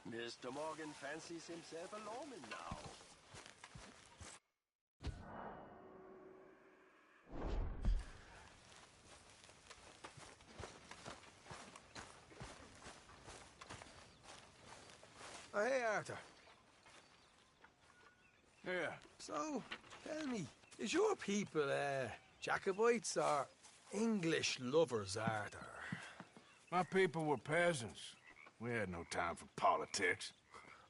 Mr. Morgan fancies himself a lawman now. Oh, hey, Arthur. Yeah. So, tell me, is your people, Jacobites or English lovers, Arthur? My people were peasants. We had no time for politics.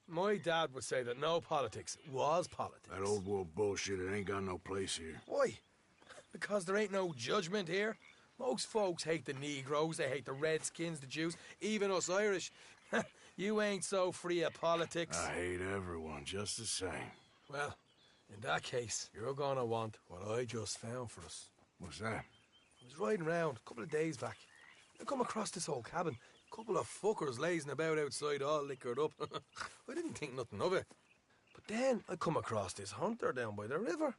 My dad would say that no politics was politics. That old world bullshit, it ain't got no place here. Why? Because there ain't no judgment here. Most folks hate the Negroes, they hate the Redskins, the Jews, even us Irish. You ain't so free of politics. I hate everyone just the same. Well, in that case, you're gonna want what I just found for us. What's that? I was riding around a couple of days back. I come across this old cabin. A couple of fuckers lazing about outside all liquored up. I didn't think nothing of it. But then I come across this hunter down by the river.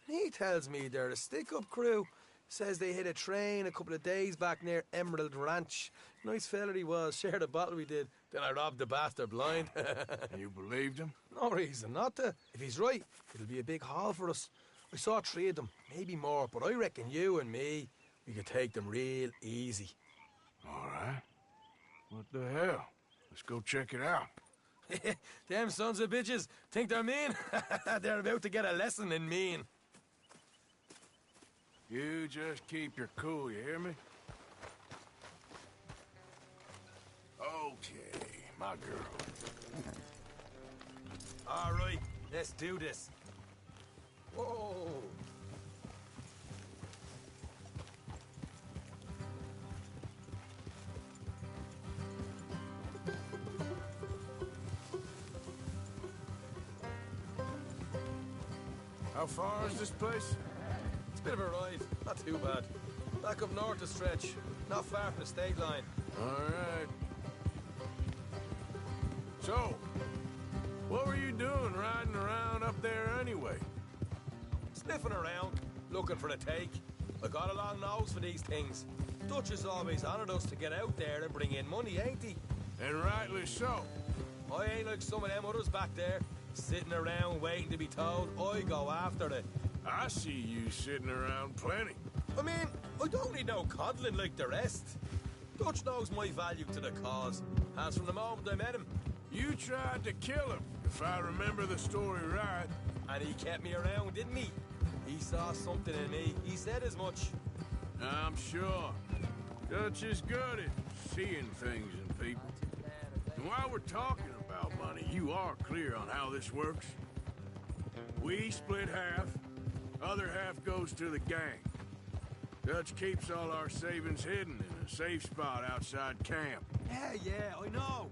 And he tells me they're a stick-up crew. Says they hit a train a couple of days back near Emerald Ranch. Nice fella he was, shared a bottle we did. Then I robbed the bastard blind. You believed him? No reason not to. If he's right, it'll be a big haul for us. I saw 3 of them, maybe more, but I reckon you and me, we could take them real easy. All right. What the hell? Let's go check it out. Them sons of bitches think they're mean. They're about to get a lesson in mean. You just keep your cool, you hear me? Okay, my girl. All right, let's do this. Whoa. How far is this place? It's a bit of a ride, not too bad. Back up north a stretch, not far from the state line. All right. So, what were you doing riding around up there anyway? Sniffing around, looking for a take. I got a long nose for these things. Dutch has always honoured us to get out there and bring in money, ain't he? And rightly so. I ain't like some of them others back there, sitting around waiting to be told. I go after it. I see you sitting around plenty. I mean, I don't need no coddling like the rest. Dutch knows my value to the cause, as from the moment I met him. You tried to kill him, if I remember the story right. And he kept me around, didn't he? He saw something in me. He said as much. I'm sure. Dutch is good at seeing things in people. And while we're talking about money, you are clear on how this works? We split half, other half goes to the gang. Dutch keeps all our savings hidden in a safe spot outside camp. Yeah, I know.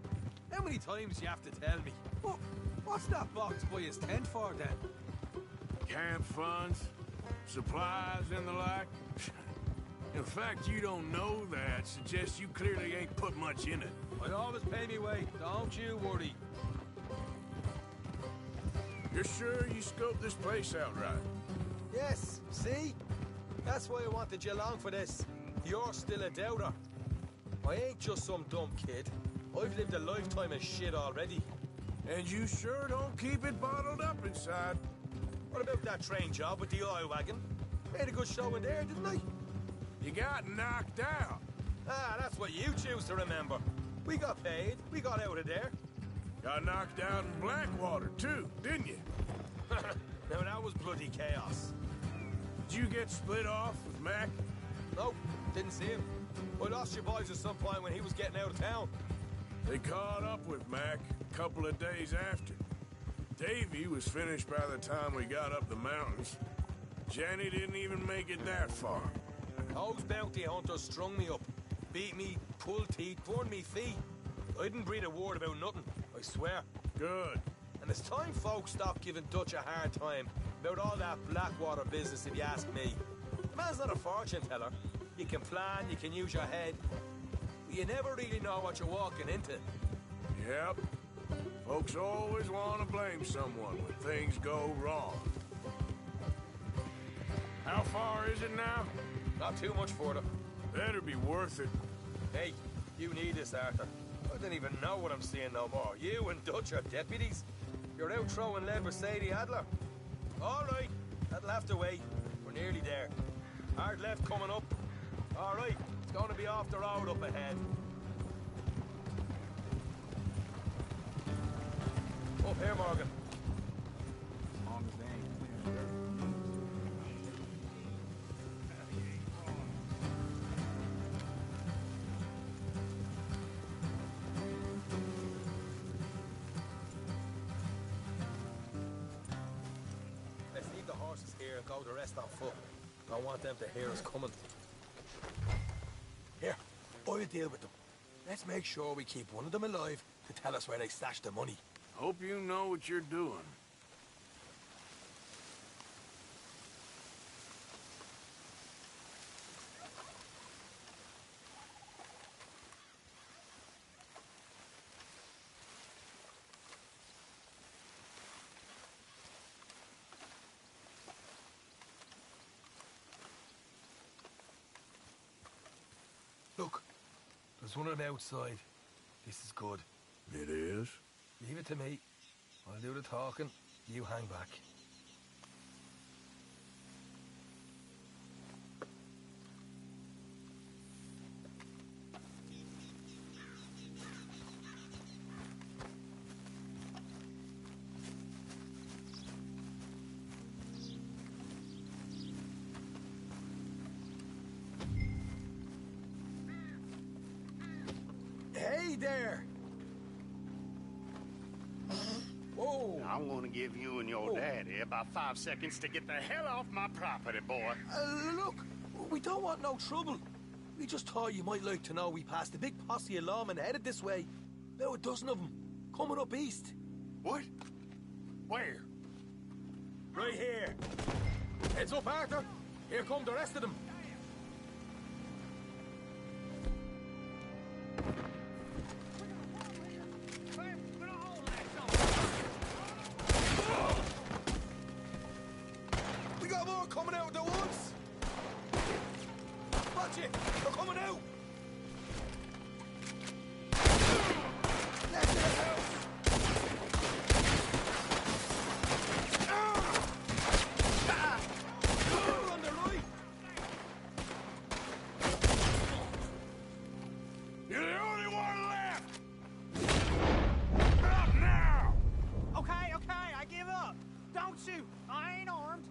How many times do you have to tell me? What's that box by his tent for, then? Camp funds, supplies, and the like. In fact, you don't know that suggests you clearly ain't put much in it. I always pay me way, don't you worry. You're sure you scoped this place out right? Yes, see? That's why I wanted you along for this. You're still a doubter. I ain't just some dumb kid. I've lived a lifetime of shit already. And you sure don't keep it bottled up inside. What about that train job with the oil wagon? Made a good show in there, didn't I? You got knocked out. Ah, that's what you choose to remember. We got paid. We got out of there. Got knocked out in Blackwater, too, didn't you? Now, that was bloody chaos. Did you get split off with Mac? Nope, didn't see him. I lost your boys at some point when he was getting out of town. They caught up with Mac a couple of days after. Davy was finished by the time we got up the mountains. Jenny didn't even make it that far. Those bounty hunters strung me up. Beat me, pulled teeth, burned me feet. I didn't breathe a word about nothing, I swear. Good. And it's time folks stop giving Dutch a hard time about all that Blackwater business, if you ask me. The man's not a fortune teller. You can plan, you can use your head, but you never really know what you're walking into. Yep. Folks always want to blame someone when things go wrong. How far is it now? Not too much further. Better be worth it. Hey, you need this, Arthur. I don't even know what I'm seeing no more. You and Dutch are deputies. You're out throwing lead with Sadie Adler. All right, that'll have to wait. We're nearly there. Hard left coming up. All right, it's going to be off the road up ahead. Up here, Morgan. As long as they ain't clear. Let's leave the horses here and go the rest on foot. Don't want them to hear us coming. Here, I'll deal with them. Let's make sure we keep one of them alive to tell us where they stashed the money. Hope you know what you're doing. Look, there's one on the outside. This is good. It is? Leave it to me. I'll do the talking. You hang back. Hey there! Whoa! I'm gonna give you and your daddy about 5 seconds to get the hell off my property, boy. Look, we don't want no trouble. We just thought you might like to know we passed a big posse of lawmen headed this way. About a dozen of them, coming up east. What? Where? Right here. Heads up, Arthur. Here come the rest of them. We got more coming out of the woods. Watch it. They're coming out. Let them out. On the right. You're the only one left! Not now! Okay, I give up. Don't shoot. I ain't armed.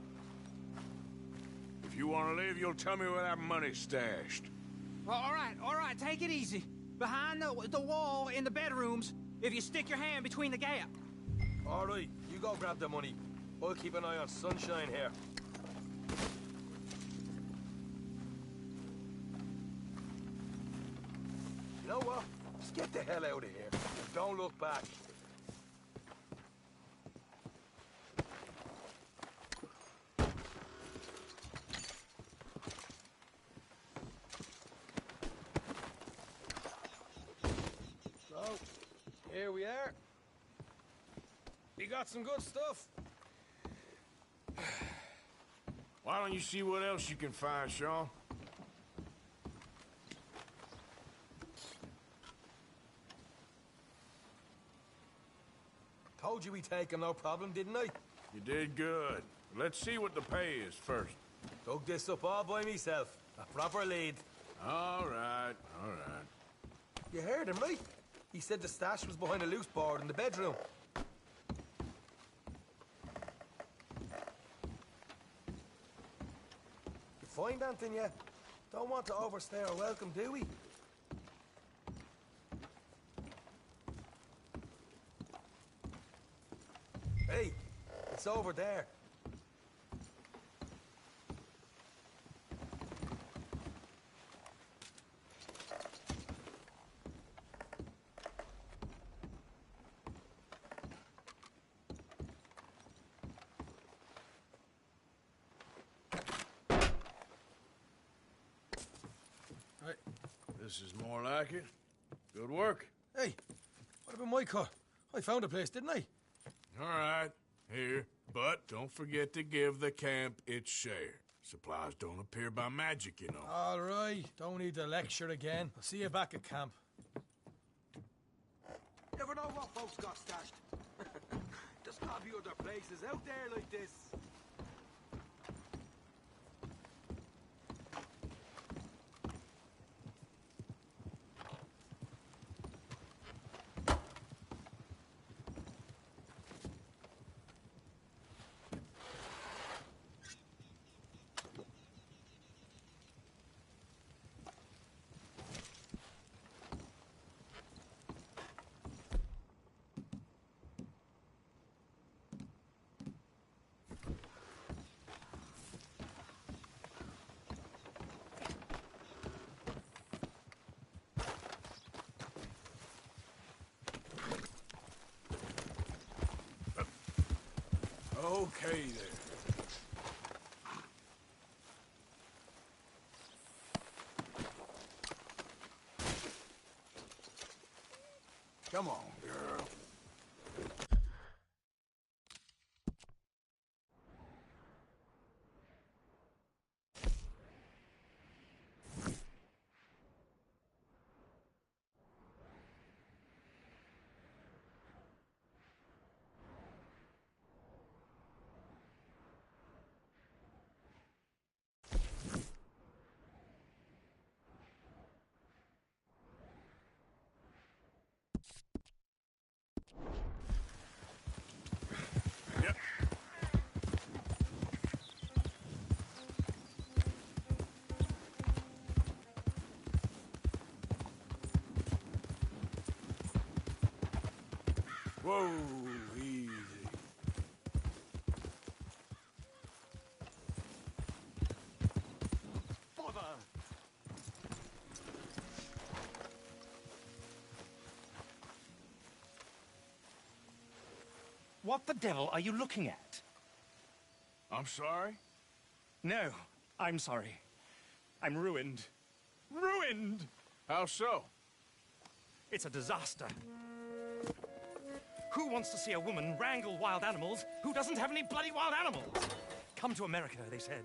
If you want to leave, you'll tell me where that money's stashed. Well, all right, take it easy. Behind the wall in the bedrooms, if you stick your hand between the gap. All right, you go grab the money. I'll keep an eye on Sunshine here. You know what? Just get the hell out of here. Don't look back. So, here we are. You got some good stuff. Why don't you see what else you can find, Sean? Told you we'd take him, no problem, didn't I? You did good. Let's see what the pay is first. Dug this up all by myself. A proper lead. All right, all right. You heard him, right? He said the stash was behind a loose board in the bedroom. You find anything yet? Don't want to overstay our welcome, do we? Hey, it's over there. This is more like it. Good work. Hey, what about my cut? I found a place, didn't I? All right, here. But don't forget to give the camp its share. Supplies don't appear by magic, you know. All right, don't need to lecture again. I'll see you back at camp. Never know what folks got stashed. There's gotta be other places out there like this. Okay, there. Come on, girl. Yep. Whoa, easy. Bother! What the devil are you looking at? I'm sorry? No, I'm sorry. I'm ruined. Ruined! How so? It's a disaster. Who wants to see a woman wrangle wild animals who doesn't have any bloody wild animals? Come to America, they said.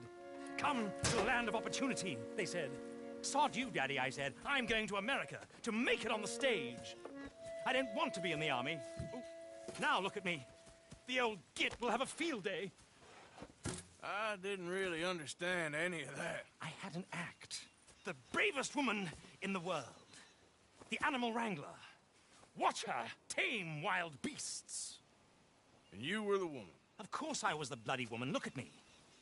Come to the land of opportunity, they said. Sod you, Daddy, I said. I'm going to America to make it on the stage. I don't want to be in the army. Ooh, now look at me. The old git will have a field day. I didn't really understand any of that. I had an act. The bravest woman in the world. The animal wrangler. Watch her tame wild beasts. And you were the woman. Of course I was the bloody woman. Look at me.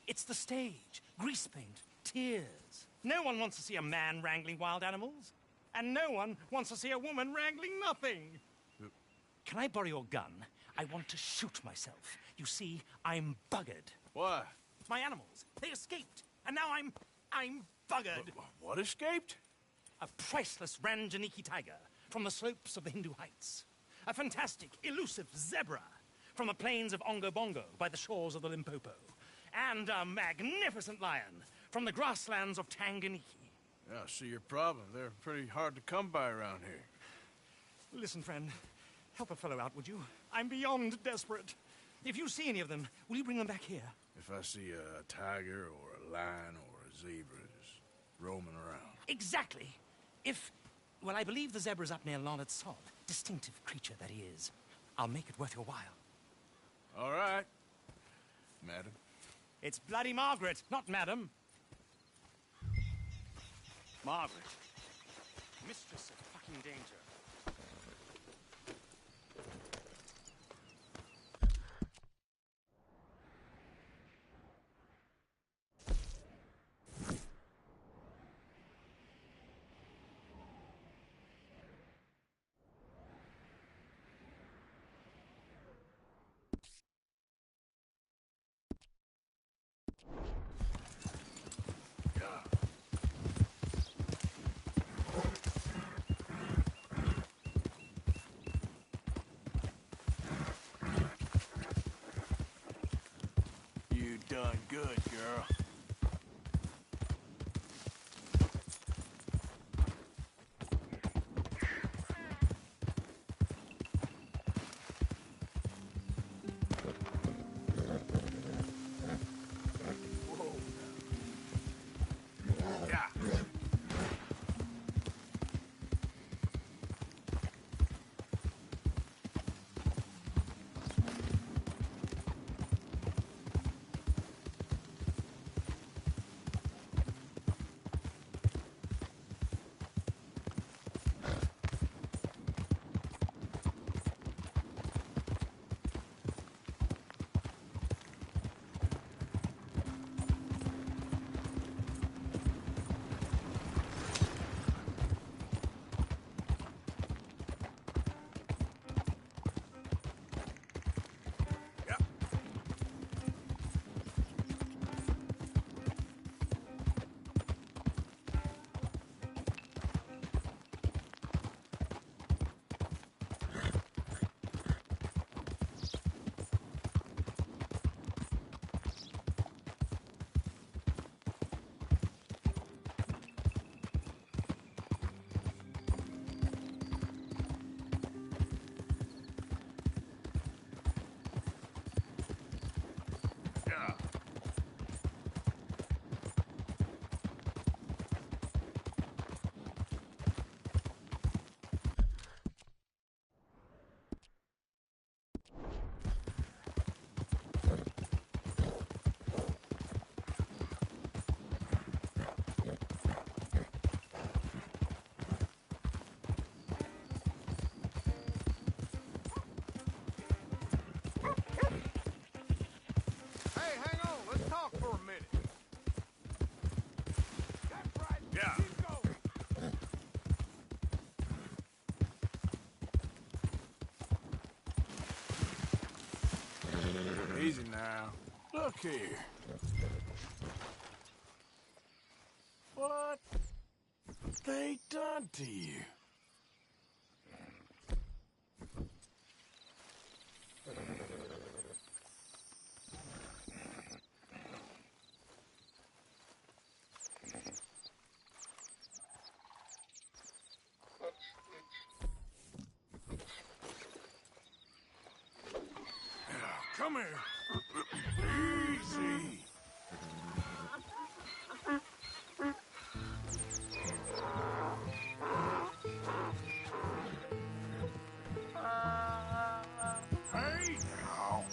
It's the stage. Grease paint. Tears. No one wants to see a man wrangling wild animals. And no one wants to see a woman wrangling nothing. Can I borrow your gun? I want to shoot myself. You see, I'm buggered. Why? My animals, they escaped. And now I'm buggered. What escaped? A priceless Ranjaniki tiger from the slopes of the Hindu Heights. A fantastic, elusive zebra from the plains of Ongo Bongo by the shores of the Limpopo. And a magnificent lion from the grasslands of Tanganyika. Yeah, I see your problem. They're pretty hard to come by around here. Listen, friend, help a fellow out, would you? I'm beyond desperate. If you see any of them, will you bring them back here? If I see a tiger or a lion or a zebra just roaming around. Exactly. Well, I believe the zebra's up near Larned Sod. Distinctive creature that he is. I'll make it worth your while. All right, madam. It's bloody Margaret, not madam. Margaret. Mistress of fucking danger. You done good, girl. Easy now. Look here. What they done to you? Come here. Easy. Hey, now.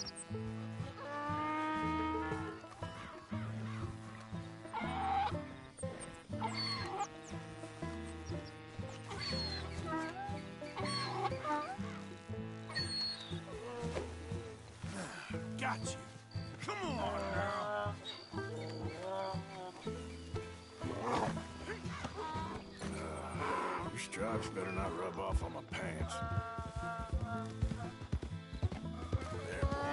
Got you. Come on now. Your stripes better not rub off on my pants. There,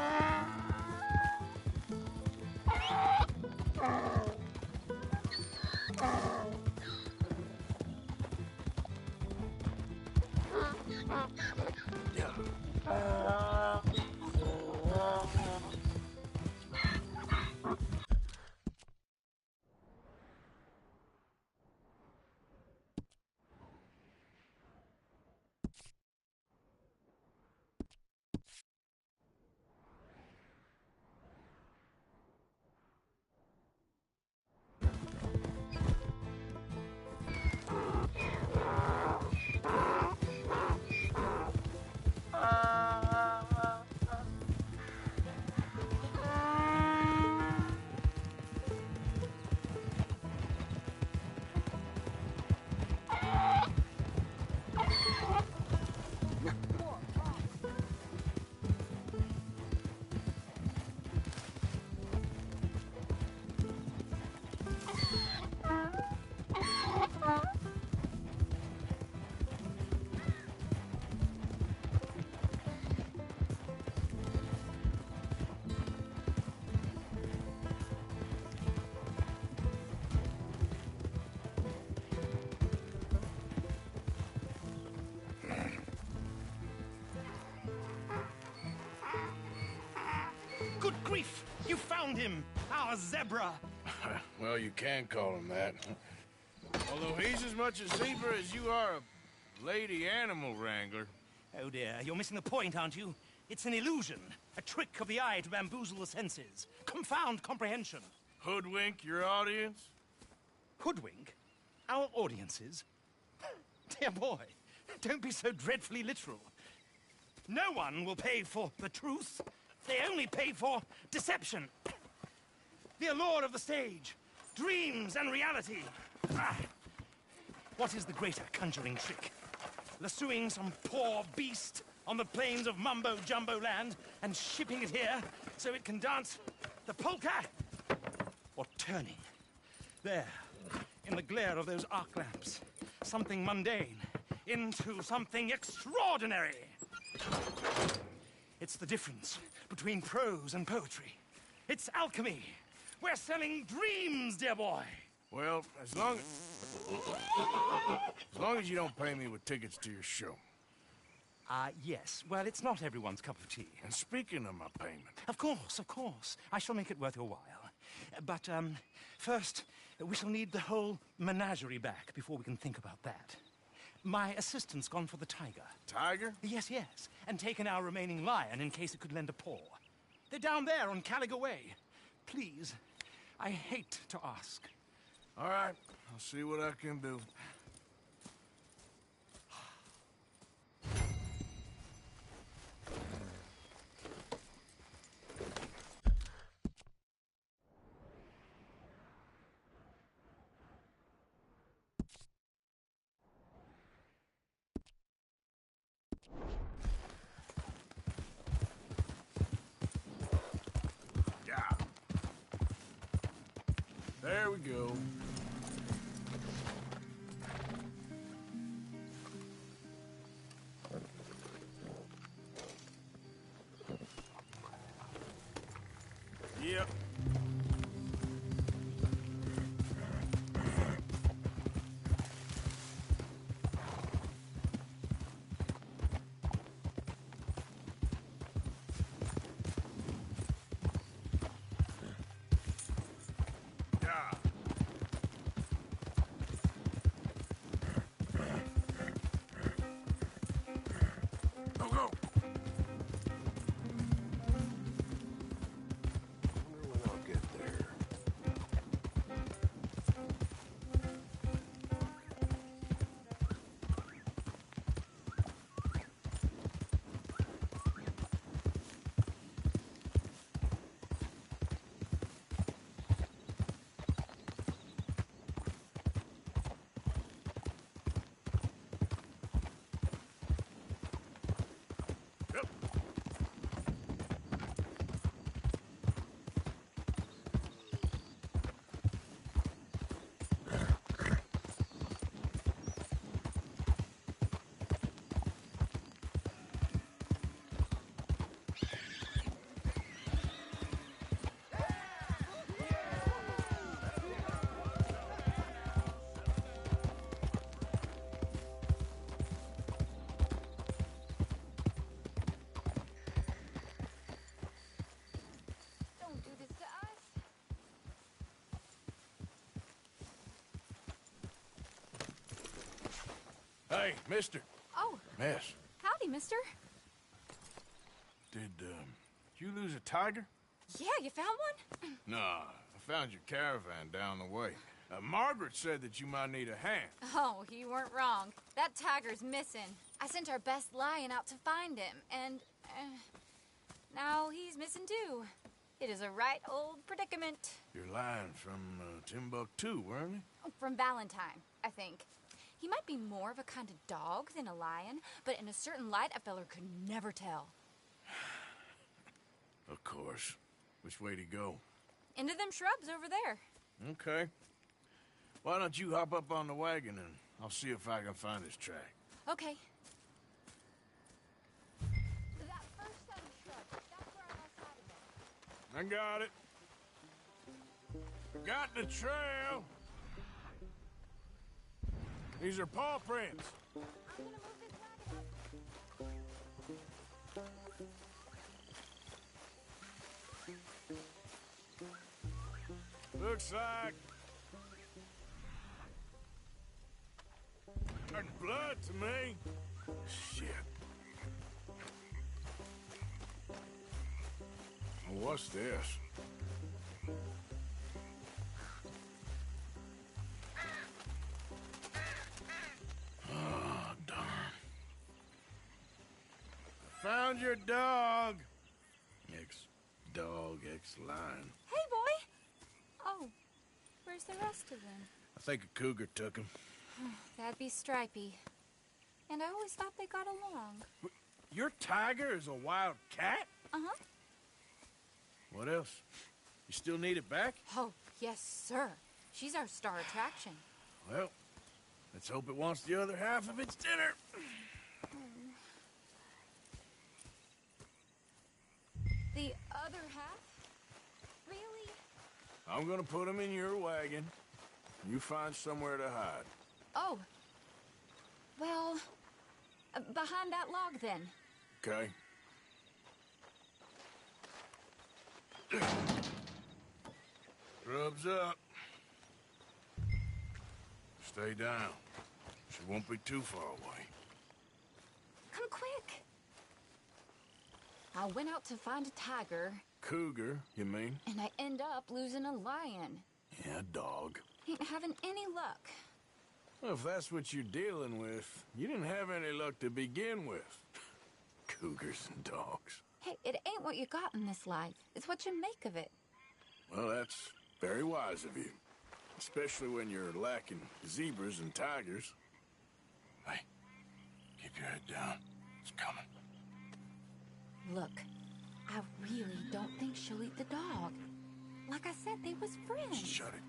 Good grief! You found him! Our zebra! well, you can call him that. Although he's as much a zebra as you are a lady animal wrangler. Oh dear, you're missing the point, aren't you? It's an illusion. A trick of the eye to bamboozle the senses. Confound comprehension. Hoodwink your audience? Hoodwink? Our audiences? Dear boy, don't be so dreadfully literal. No one will pay for the truth. They only pay for deception. The allure of the stage, dreams and reality. Ah. What is the greater conjuring trick? Lassoing some poor beast on the plains of mumbo-jumbo land and shipping it here so it can dance the polka? Or turning, there, in the glare of those arc lamps, something mundane into something extraordinary? It's the difference between prose and poetry. It's alchemy. We're selling dreams, dear boy. Well, as long as you don't pay me with tickets to your show. Yes. Well, it's not everyone's cup of tea. And speaking of my payment... Of course, of course. I shall make it worth your while. But, first, we shall need the whole menagerie back before we can think about that. My assistant's gone for the tiger. Tiger? Yes, yes. And taken our remaining lion in case it could lend a paw. They're down there on Caliga Way. Please, I hate to ask. All right, I'll see what I can do. There we go. go! Wonder when I'll get there. Yep. Don't do this to us. Hey, mister. Oh, Miss, howdy, mister. did you lose a tiger? Yeah, you found one? Nah, I found your caravan down the way. Margaret said that you might need a hand. Oh, you weren't wrong. That tiger's missing. I sent our best lion out to find him, and now he's missing too. It is a right old predicament. Your lion from Timbuktu, weren't he? From Valentine, I think. He might be more of a kind of dog than a lion, but in a certain light, a feller could never tell. Of course. Which way to go? Into them shrubs over there. Okay. Why don't you hop up on the wagon and I'll see if I can find his track. Okay. That first set of shrubs, that's where I lost sight of it. I got it. Got the trail. These are paw prints. I'm gonna move this wagon up. Looks like... There's blood to me. Shit. What's this? Oh, darn. Found your dog. Ex-dog, ex-lion. Hey, boy! Oh, where's the rest of them? I think a cougar took him. That'd be Stripey. And I always thought they got along. Your tiger is a wild cat? Uh-huh. What else? You still need it back? Oh, yes, sir. She's our star attraction. Well, let's hope it wants the other half of its dinner. The other half? Really? I'm gonna put him in your wagon. You find somewhere to hide. Oh. Well, behind that log, then. Okay? Rubs up. Stay down. She won't be too far away. Come quick. I went out to find a tiger, Cougar, you mean? and I end up losing a lion. Yeah, dog. Ain't having any luck. Well, if that's what you're dealing with, you didn't have any luck to begin with. Cougars and dogs. Hey, it ain't what you got in this life. It's what you make of it. Well, that's very wise of you. Especially when you're lacking zebras and tigers. Hey, keep your head down. It's coming. Look, I really don't think she'll eat the dog. Like I said, they was friends. Shut it.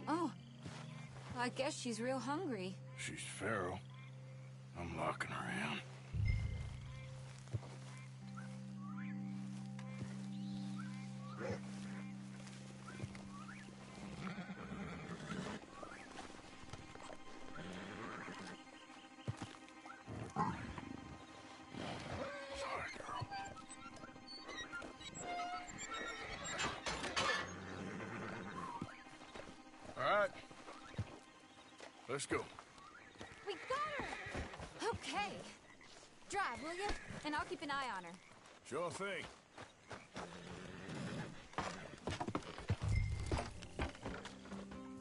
Oh, I guess she's real hungry. She's feral. I'm locking her in. Sorry, girl. Let's go. We got her! Okay. Drive, will you? And I'll keep an eye on her. Sure thing.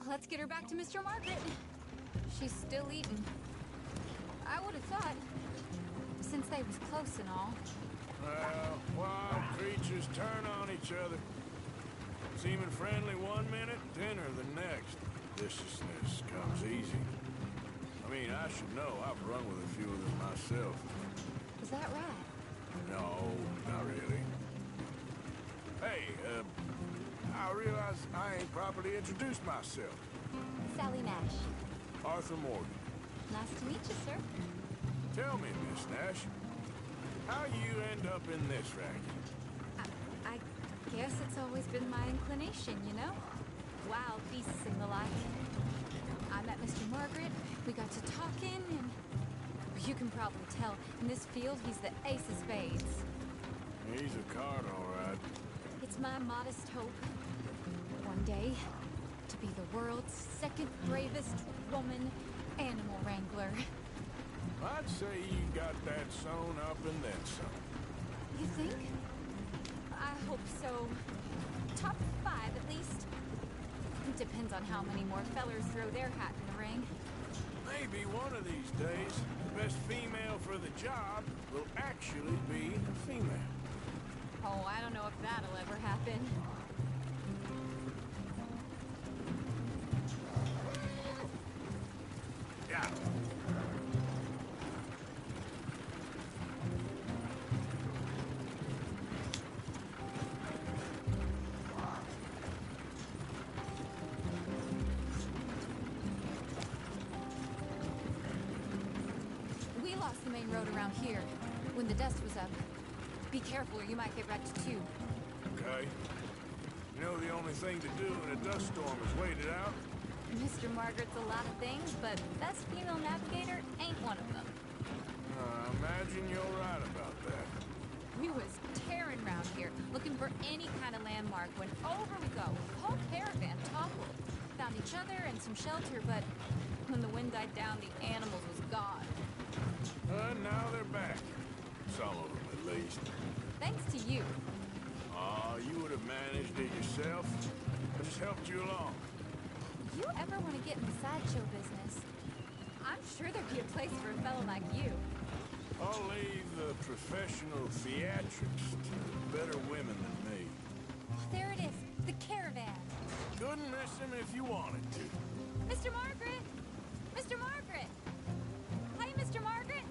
Let's get her back to Mr. Margaret. She's still eating. I would have thought, since they was close and all. Well, wild creatures turn on each other. Seeming friendly one minute, dinner the next. Viciousness comes easy. I mean, I should know. I've run with a few of them myself. Is that right? No, not really. Hey, I realize I ain't properly introduced myself. Sally Nash. Arthur Morgan. Nice to meet you, sir. Tell me, Miss Nash, how you end up in this racket? I guess it's always been my inclination, you know? Wild beasts and the like. I met Mr. Margaret, we got to talking, and you can probably tell, in this field, he's the ace of spades. He's a card, all right. It's my modest hope, one day, to be the world's second bravest woman animal wrangler. I'd say you got that sewn up and then some. You think? I hope so. Top 5, at least. It depends on how many more fellers throw their hat in the ring. Maybe one of these days, the best female for the job will actually be a female. Oh, I don't know if that'll ever happen. Yeah. We lost the main road around here when the dust was up. Be careful or you might get wrecked too. Okay. You know the only thing to do in a dust storm is wait it out? Mr. Margaret's a lot of things, but best female navigator ain't one of them. I imagine you're right about that. We was tearing around here, looking for any kind of landmark when over we go. Whole caravan toppled. Found each other and some shelter, but when the wind died down, the animals was gone. Now they're back. Some of them, at least. Thanks to you. You would have managed it yourself. I just helped you along. You ever want to get in the sideshow business? I'm sure there'd be a place for a fellow like you. I'll leave the professional theatrics to better women than me. There it is, the caravan. Couldn't miss him if you wanted to. Mr. Margaret! Mr. Margaret! Hi, Mr. Margaret!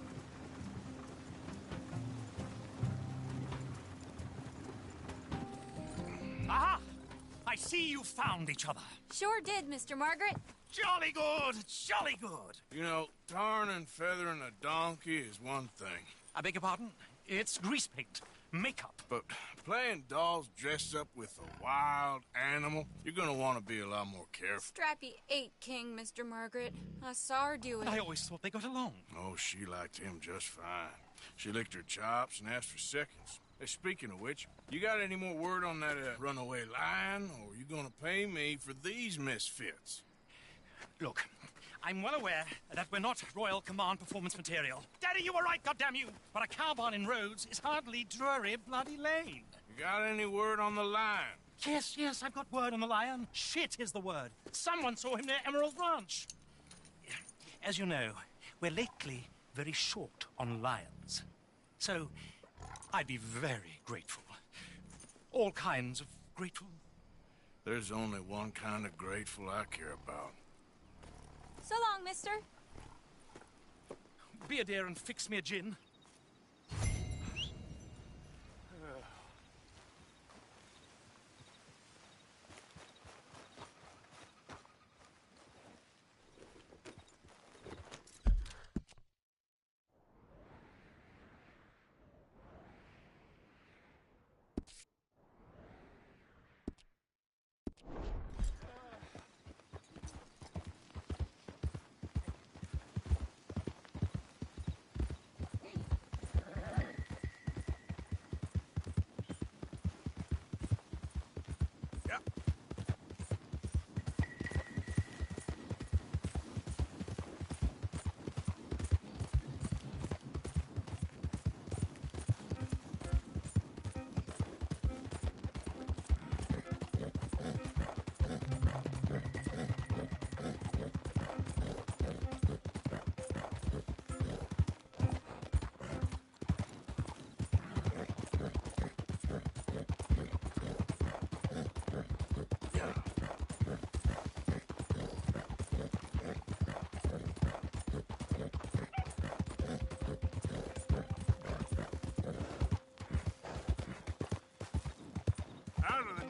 Aha! I see you found each other. Sure did, Mr. Margaret. Jolly good, jolly good. You know, tarring and feathering a donkey is one thing. I beg your pardon? It's grease paint, makeup. But playing dolls dressed up with a wild animal, you're gonna want to be a lot more careful. Strappy ate King, Mr. Margaret. I saw her do it. I always thought they got along. Oh, she liked him just fine. She licked her chops and asked for seconds. Hey, speaking of which, you got any more word on that runaway lion, or are you gonna pay me for these misfits? Look, I'm well aware that we're not Royal Command performance material. Daddy, you were right, goddammit you! But a cow barn in Rhodes is hardly Drury Bloody Lane. You got any word on the lion? Yes, I've got word on the lion. Shit is the word. Someone saw him near Emerald Ranch. As you know, we're lately very short on lions. So, I'd be very grateful. All kinds of grateful. There's only one kind of grateful I care about. So long, mister. Be a dear and fix me a gin.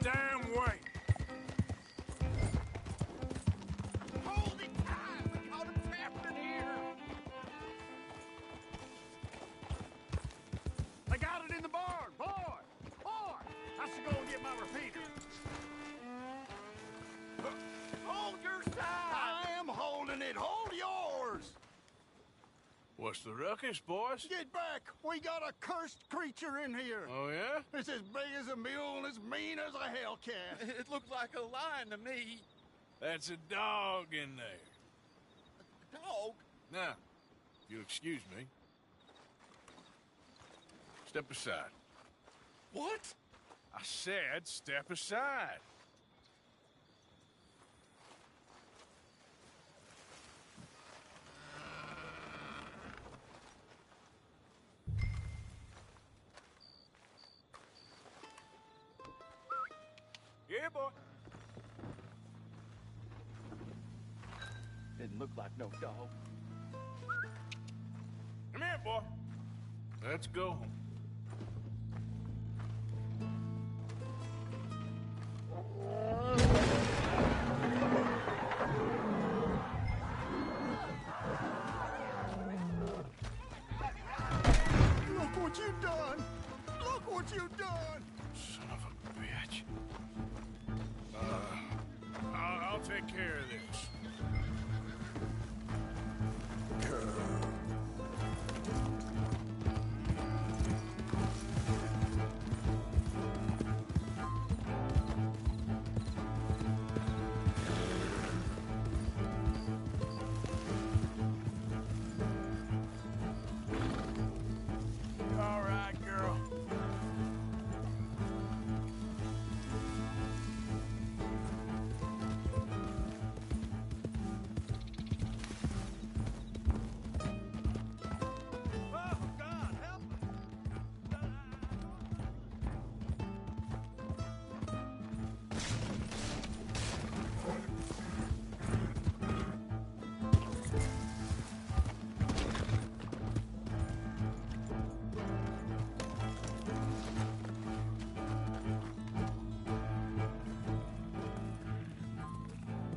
damn way. Hold it tight! We caught him trapped in here! I got it in the barn! Boy! Boy! I should go and get my repeater. Hold your side! I am holding it! Hold yours! What's the ruckus, boys? Get back! We got a cursed creature in here! Oh, yeah? It's as big as a mule and as mean as a hellcat. It looked like a lion to me. That's a dog in there. Dog? Now, if you'll excuse me. Step aside. What? I said step aside. Yeah, boy. Didn't look like no dog. Come here, boy. Let's go home. Look what you've done! Look what you've done! Son of a bitch. I'll take care of this. All right, girl. Oh, God, help me!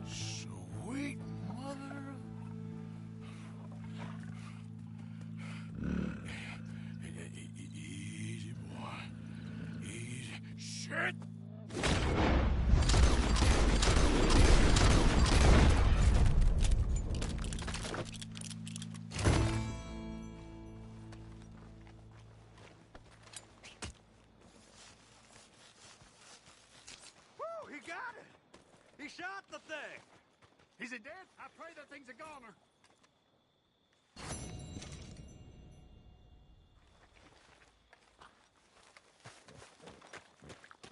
Sweet mother Easy, boy. Easy. Shit! Woo, he got it! He shot the thing! Is it dead? I pray that thing's a goner.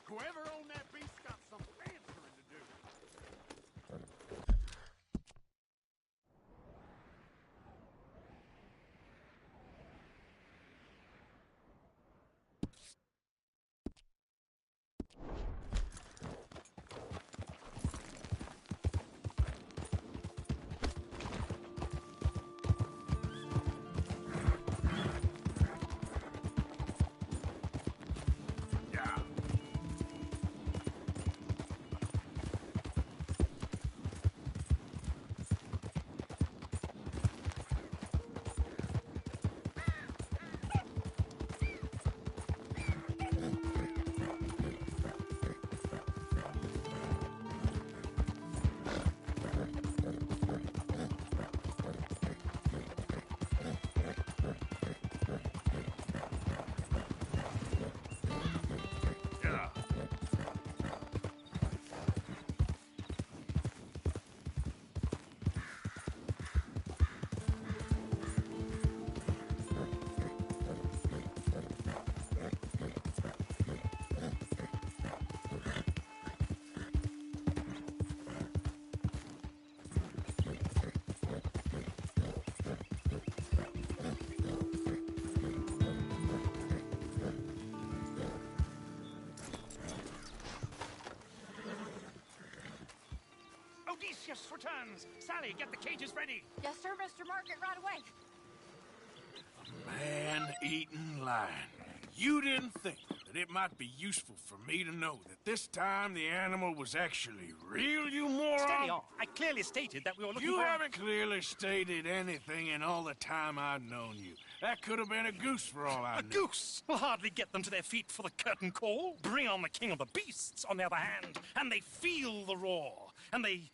Whoever owned that beast got some answering to do. Yeah. Yeah. Odysseus returns! Sally, get the cages ready! Yes, sir, Mr. Margaret, right away. Man-eating lion. You didn't think that it might be useful for me to know that this time the animal was actually real, you moron? Steady on. I clearly stated that we were looking You for... haven't clearly stated anything in all the time I've known you. That could have been a goose for all I A knew. goose will hardly get them to their feet for the curtain call. Bring on the king of the beasts, on the other hand, and they feel the roar. And they,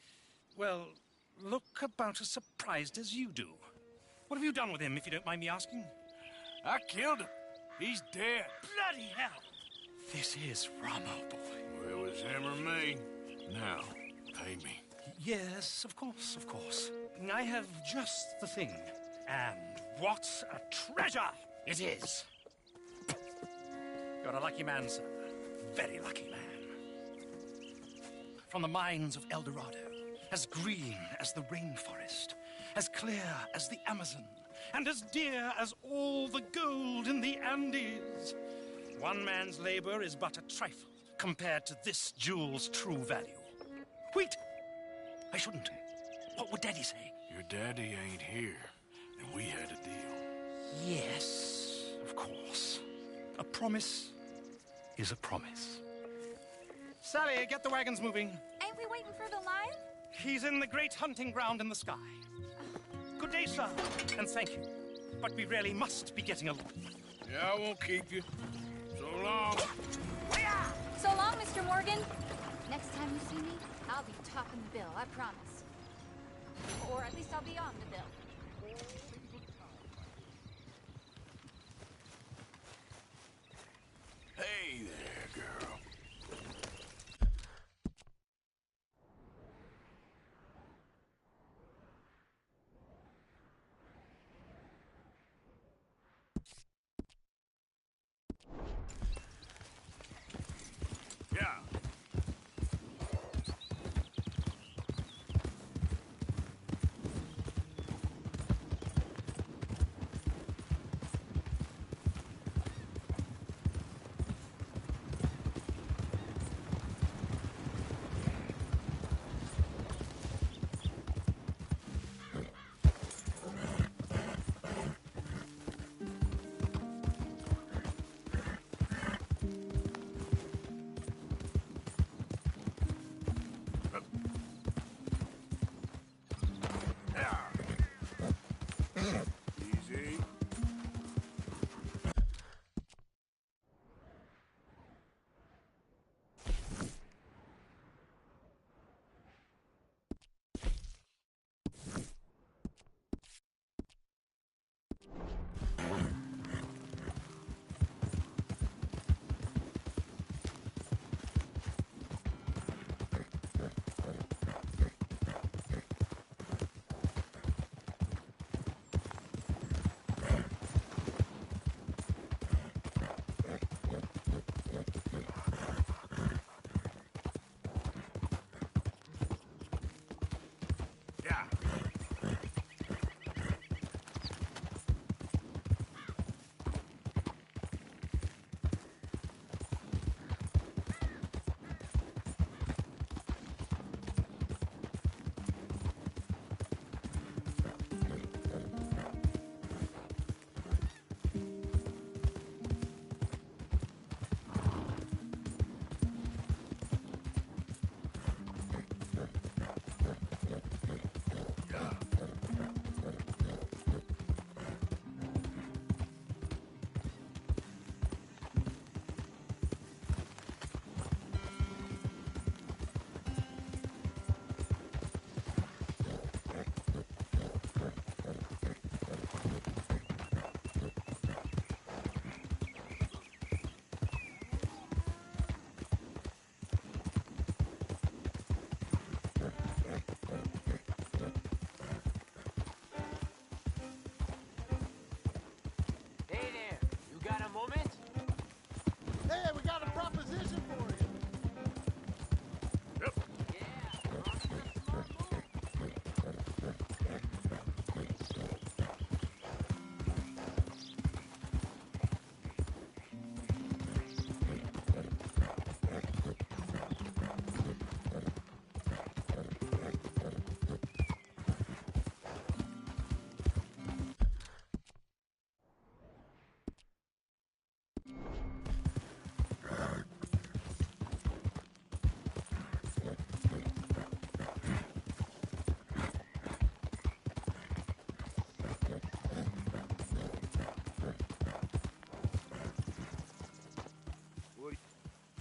well, look about as surprised as you do. What have you done with him, if you don't mind me asking? I killed him. He's dead. Bloody hell! This is Ramo, boy. Well, it was him or me. Now, pay me. Yes, of course, of course. I have just the thing. And what a treasure it is! You're a lucky man, sir. Very lucky man. From the mines of El Dorado, as green as the rainforest, as clear as the Amazon, and as dear as all the gold in the Andes. One man's labor is but a trifle compared to this jewel's true value. Wait! I shouldn't. What would Daddy say? Your daddy ain't here, and we had a deal. Yes, of course. A promise is a promise. Sally, get the wagons moving. Ain't we waiting for the lion? He's in the great hunting ground in the sky. Good day, sir, and thank you. But we really must be getting along. Yeah, I won't keep you. So long. So long, Mr. Morgan. Next time you see me, I'll be topping the bill, I promise. Or at least I'll be on the bill. Hey there, girl. Yeah.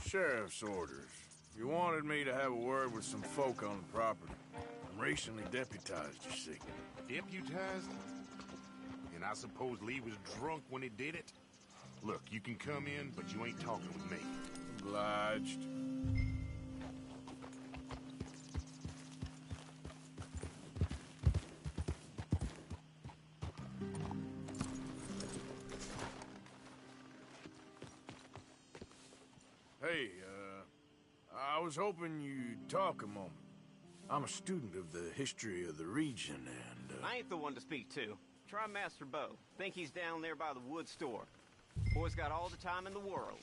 Sheriff's orders. You wanted me to have a word with some folk on the property. I'm recently deputized, you see. Deputized? And I suppose Lee was drunk when he did it? Look, you can come in, but you ain't talking with me. Obliged. Hey, I was hoping you'd talk a moment. I'm a student of the history of the region, and, I ain't the one to speak to. Try Master Bo. Think he's down there by the wood store. Boy's got all the time in the world.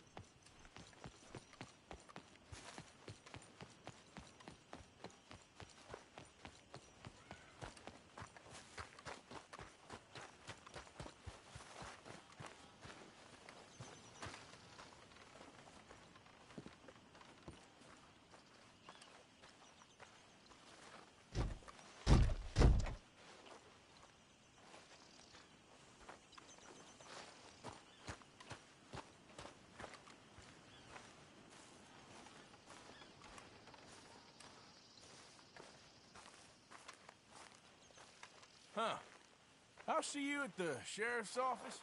Huh. I'll see you at the sheriff's office.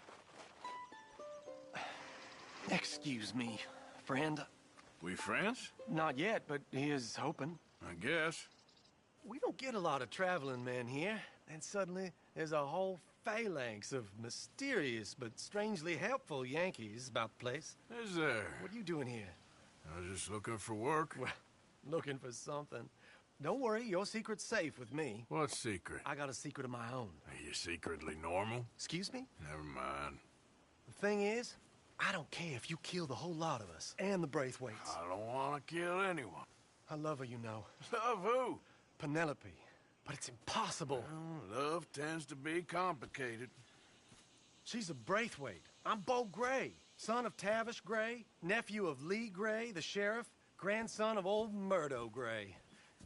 Excuse me, friend. We friends? Not yet, but he is hoping. I guess. We don't get a lot of traveling men here, and suddenly there's a whole phalanx of mysterious but strangely helpful Yankees about the place. Is there? What are you doing here? I was just looking for work. Well, looking for something. Don't worry, your secret's safe with me. What secret? I got a secret of my own. Are you secretly normal? Excuse me? Never mind. The thing is, I don't care if you kill the whole lot of us, and the Braithwaites. I don't want to kill anyone. I love her, you know. Love who? Penelope. But it's impossible. Well, love tends to be complicated. She's a Braithwaite. I'm Bo Gray, son of Tavish Gray, nephew of Lee Gray, the sheriff, grandson of old Murdo Gray.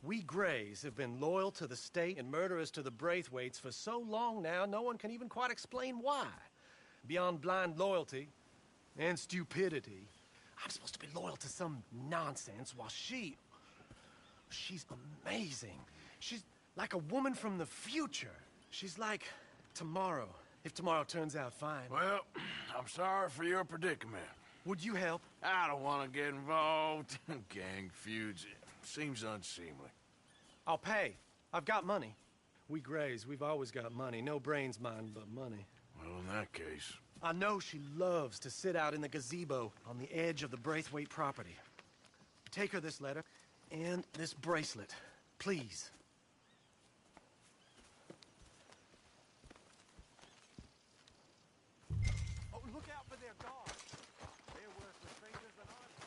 We Grays have been loyal to the state and murderous to the Braithwaites for so long now, no one can even quite explain why. Beyond blind loyalty and stupidity, I'm supposed to be loyal to some nonsense while she's amazing. She's like a woman from the future. She's like tomorrow, if tomorrow turns out fine. Well, I'm sorry for your predicament. Would you help? I don't want to get involved in gang feuds. Seems unseemly. I'll pay. I've got money. We Grays, we've always got money. No brains, mind, but money. Well, in that case... I know she loves to sit out in the gazebo on the edge of the Braithwaite property. Take her this letter and this bracelet, please. Oh, look out for their dogs. They're worse for strangers than I am.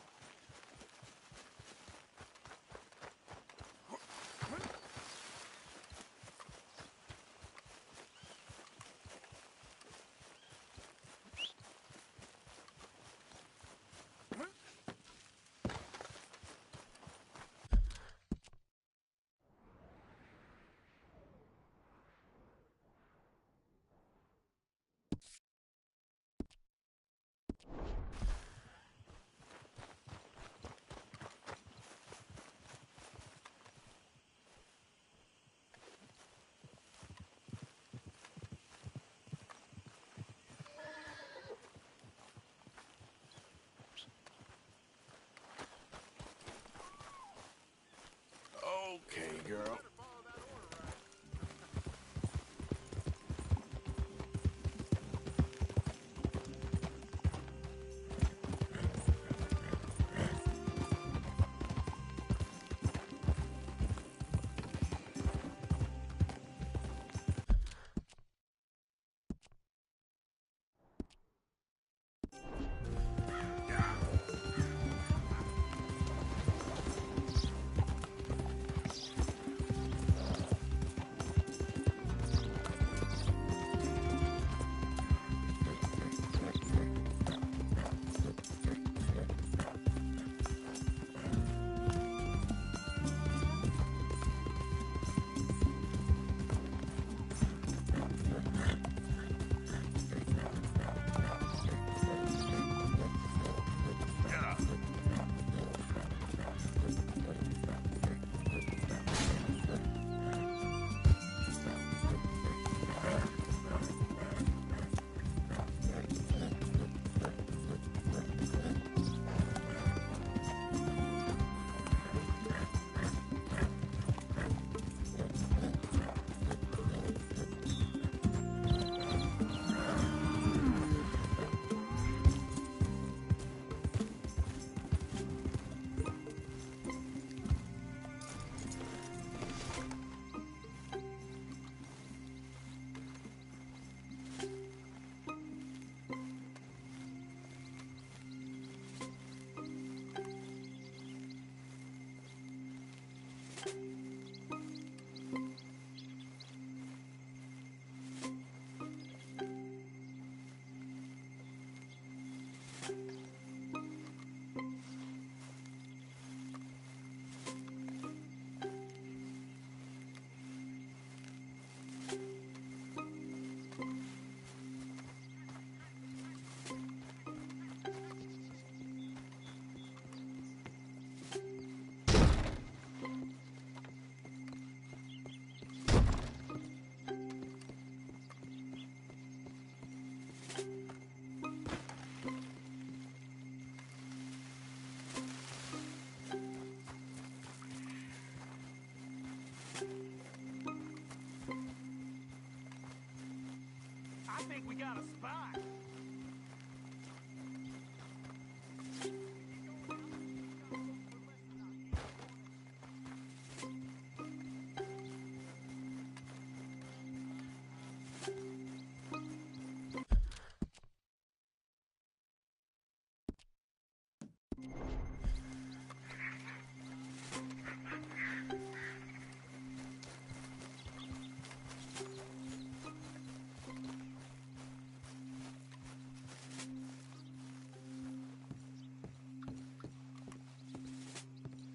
we got a spy.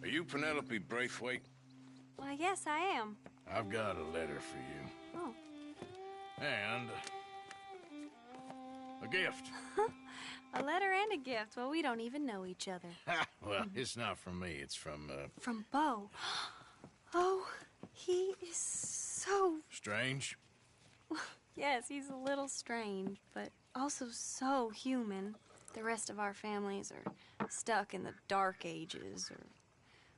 Are you Penelope Braithwaite? Why, yes, I am. I've got a letter for you. Oh. And a gift. A letter and a gift. Well, we don't even know each other. Well, it's not from me. It's from, From Bo. Oh, he is so... Strange? Yes, he's a little strange, but also so human. The rest of our families are stuck in the Dark Ages, or...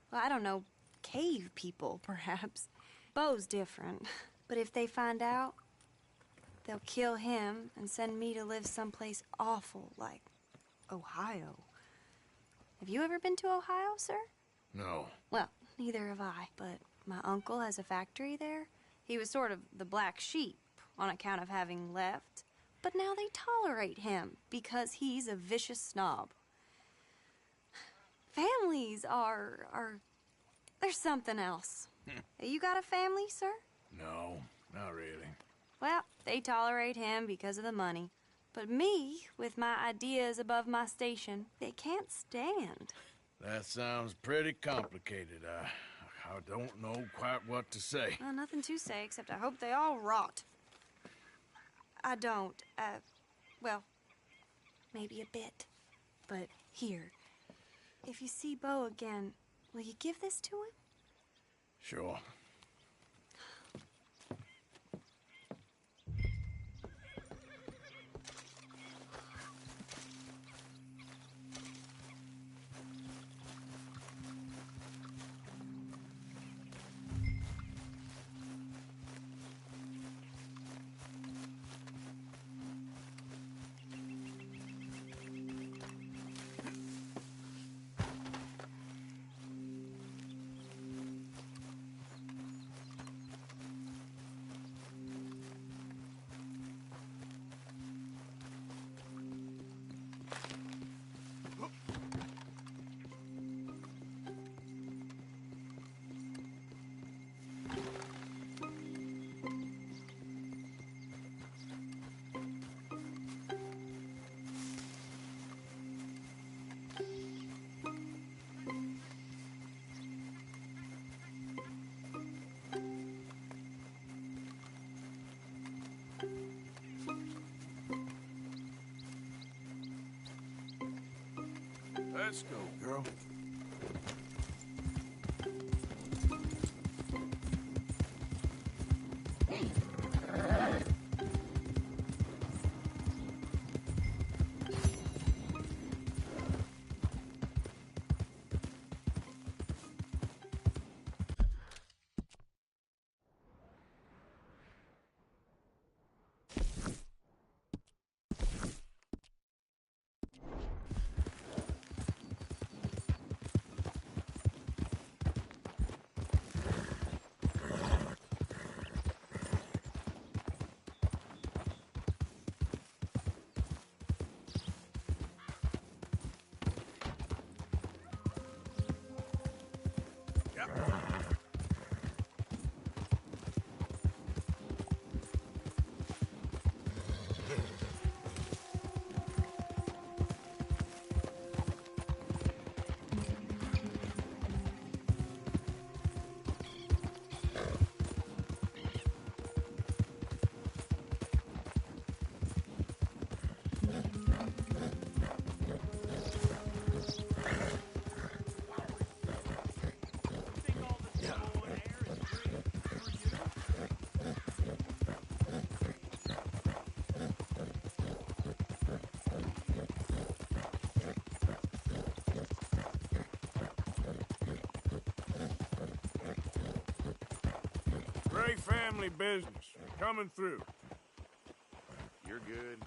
Well, I don't know, cave people, perhaps. Bo's different. But if they find out, they'll kill him and send me to live someplace awful like Ohio. Have you ever been to Ohio, sir? No. Well, neither have I, but my uncle has a factory there. He was sort of the black sheep on account of having left, but now they tolerate him because he's a vicious snob. Families are there's something else. You got a family, sir? No, not really. Well, they tolerate him because of the money. But me, with my ideas above my station, they can't stand. That sounds pretty complicated. I don't know quite what to say. Well, nothing to say, except I hope they all rot. I don't, well, maybe a bit. But here, if you see Bo again, will you give this to him? Sure. Let's go, girl. Great family business. Coming through. You're good.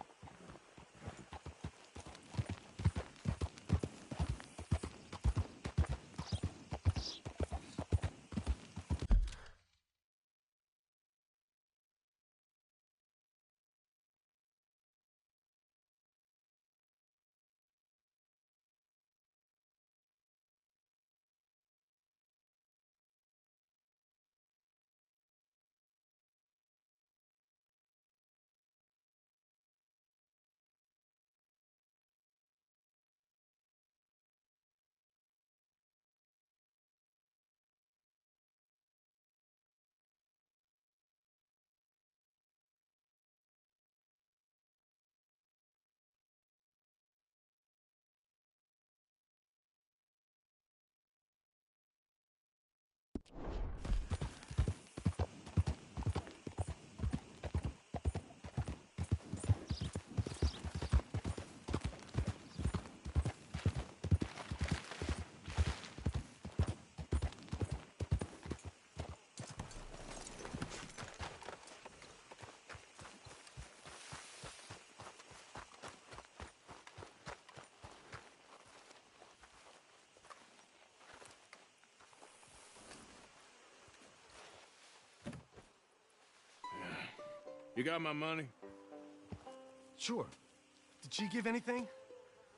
You got my money? Sure. Did she give anything?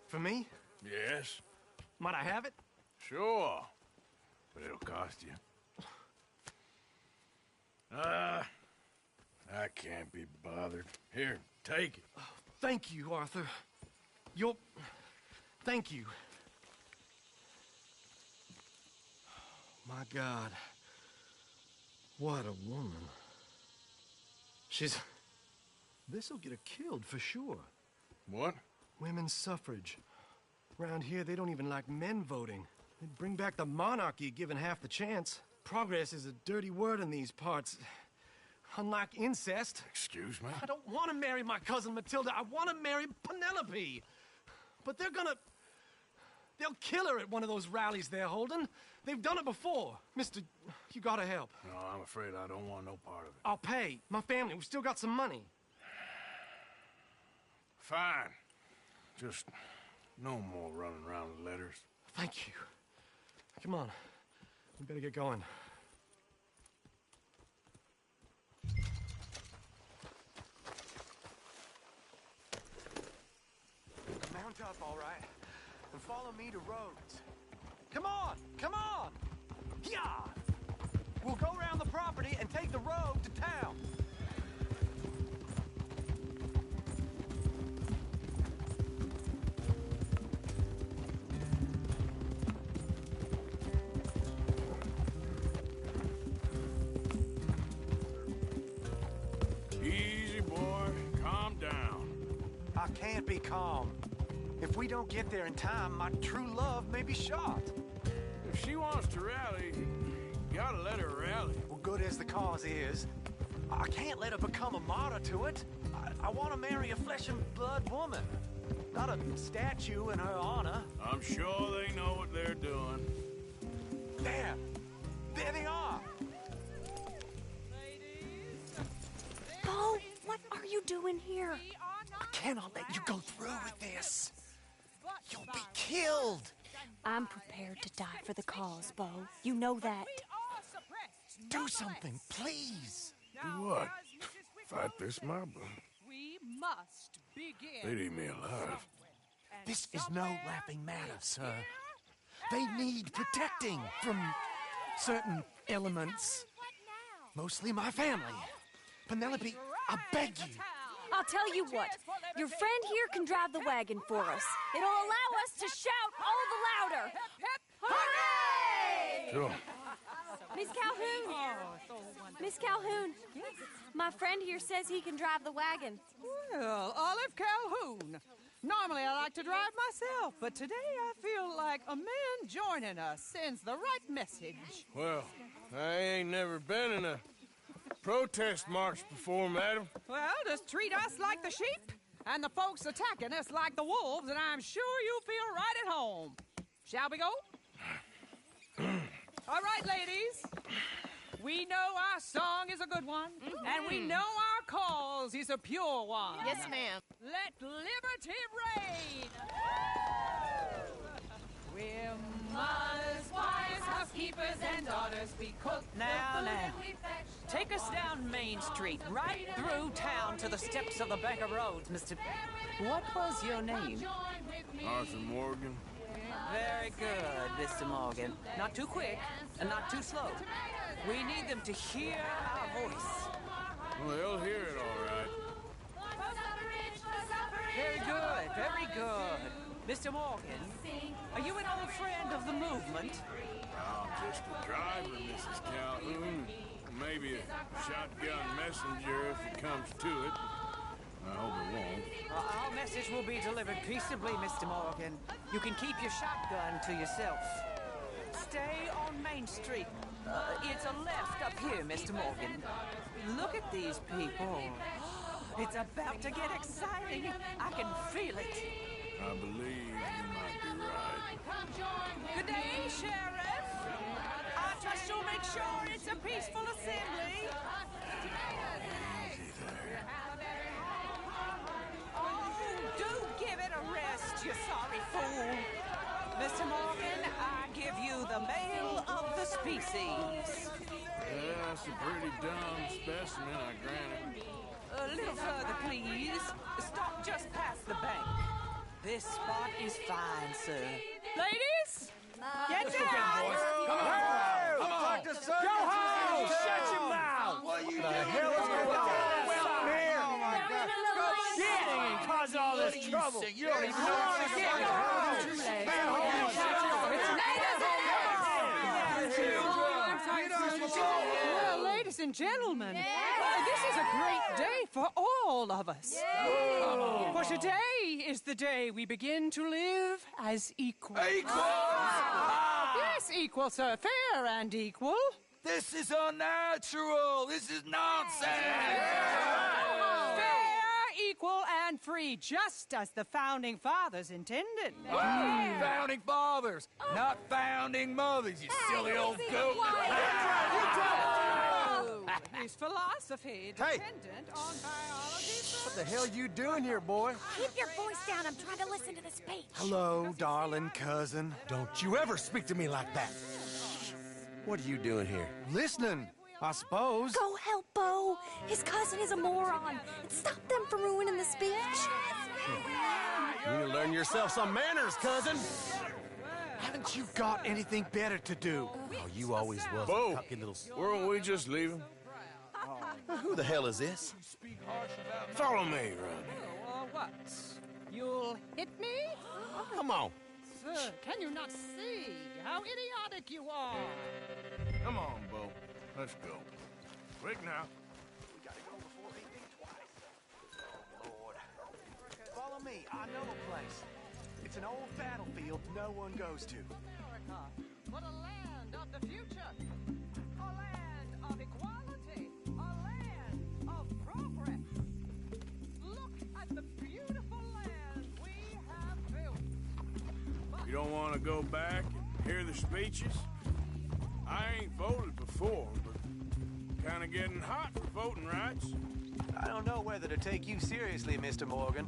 For me? Yes. Might I have it? Sure. But it'll cost you. I can't be bothered. Here, take it. Oh, thank you, Arthur. Thank you. My God. What a woman. This'll get her killed for sure. What? Women's suffrage. Around here, they don't even like men voting. They'd bring back the monarchy given half the chance. Progress is a dirty word in these parts. Unlike incest. Excuse me? I don't want to marry my cousin Matilda. I want to marry Penelope. But they'll kill her at one of those rallies they're holding. They've done it before. Mister, you gotta help. No, I'm afraid I don't want no part of it. I'll pay. My family, we still got some money. Fine. Just no more running around with letters. Thank you. Come on. We better get going. Mount up, all right, and follow me to Rhodes. Come on! Come on! Yeah! We'll go around the property and take the road to town. Easy, boy. Calm down. I can't be calm. If we don't get there in time, my true love may be shot. If she wants to rally, you gotta let her rally. Well, good as the cause is, I can't let her become a martyr to it. I want to marry a flesh and blood woman, not a statue in her honor. I'm sure they know what they're doing. There they are. Bo, what are you doing here? I cannot let you go through with this. You'll be killed. I'm prepared to die for the cause, Bo. You know that. Do something, please. Do what? Fight this mob? We must begin. They'd eat me alive. This is no laughing matter, sir. They need protecting from certain elements. Mostly my family. Penelope, I beg you. I'll tell you what. Your friend here can drive the wagon for us. It'll allow us to shout all the louder. Hooray! Sure. Miss Calhoun. Miss Calhoun. My friend here says he can drive the wagon. Well, Olive Calhoun. Normally I like to drive myself, but today I feel like a man joining us sends the right message. Well, I ain't never been in a protest march before, madam. Well, just treat us like the sheep, and the folks attacking us like the wolves, and I'm sure you'll feel right at home. Shall we go? All right, ladies. We know our song is a good one, and we know our cause is a pure one. Yes, ma'am. Let liberty reign! We're mothers, wives, housekeepers, and daughters. We cook Now, the food now. and we fetch. Take us down Main Street, right through town to the steps of the Bank of Rhodes, Mr. What was your name? Arthur Morgan. Very good, Mr. Morgan. Not too quick and not too slow. We need them to hear our voice. Well, they'll hear it all right. Very good, very good. Mr. Morgan, are you an old friend of the movement? I'm just a driver, Mrs. Calhoun. Maybe a shotgun messenger if it comes to it. I hope it won't. Our message will be delivered peaceably, Mr. Morgan. You can keep your shotgun to yourself. Stay on Main Street. It's a left up here, Mr. Morgan. Look at these people. It's about to get exciting. I can feel it. I believe you might be right. Good day, Sheriff. I trust you'll make sure it's a peaceful assembly. Easy there. Oh, do give it a rest, you sorry fool. Mr. Morgan, I give you the male of the species. Yeah, that's a pretty dumb specimen, I grant it. A little further, please. Stop just past the bank. This spot is fine, sir. Ladies, get down! Come on! Come on! Go home! Shut your mouth! What you doing? The hell is going on? Well, here! Oh, my God. Go shitting and cause all this trouble. You don't even know what to get. Go home! Well, ladies and gentlemen, this is a great day for all of us. For today is the day we begin to live as equals. Equals? Yes, equal, sir. Fair and equal. This is unnatural. This is nonsense. Fair, equal, and free, just as the Founding Fathers intended. Founding fathers, not founding mothers, you silly old goat. His philosophy dependent on biology. What the hell you doing here, boy? Keep your voice down. I'm trying to listen to the speech. Hello, darling cousin. Don't you ever speak to me like that. What are you doing here? Listening, I suppose. Go help Bo. His cousin is a moron. Stop them from ruining the speech. You need to learn yourself some manners, cousin. Haven't you got anything better to do? Oh, you always was Bo, a cocky little... weren't we just leaving? Who the hell is this? Follow me, Ronnie. What? You'll hit me? Come on. Sir, can you not see how idiotic you are? Come on, Bo. Let's go. Quick now. Follow me. I know a place. It's an old battlefield no one goes to. America, what a land of the future. A land of equality. A land of progress. Look at the beautiful land we have built. You don't want to go back and hear the speeches? I ain't voted before, but kind of getting hot for voting rights. I don't know whether to take you seriously, Mr. Morgan.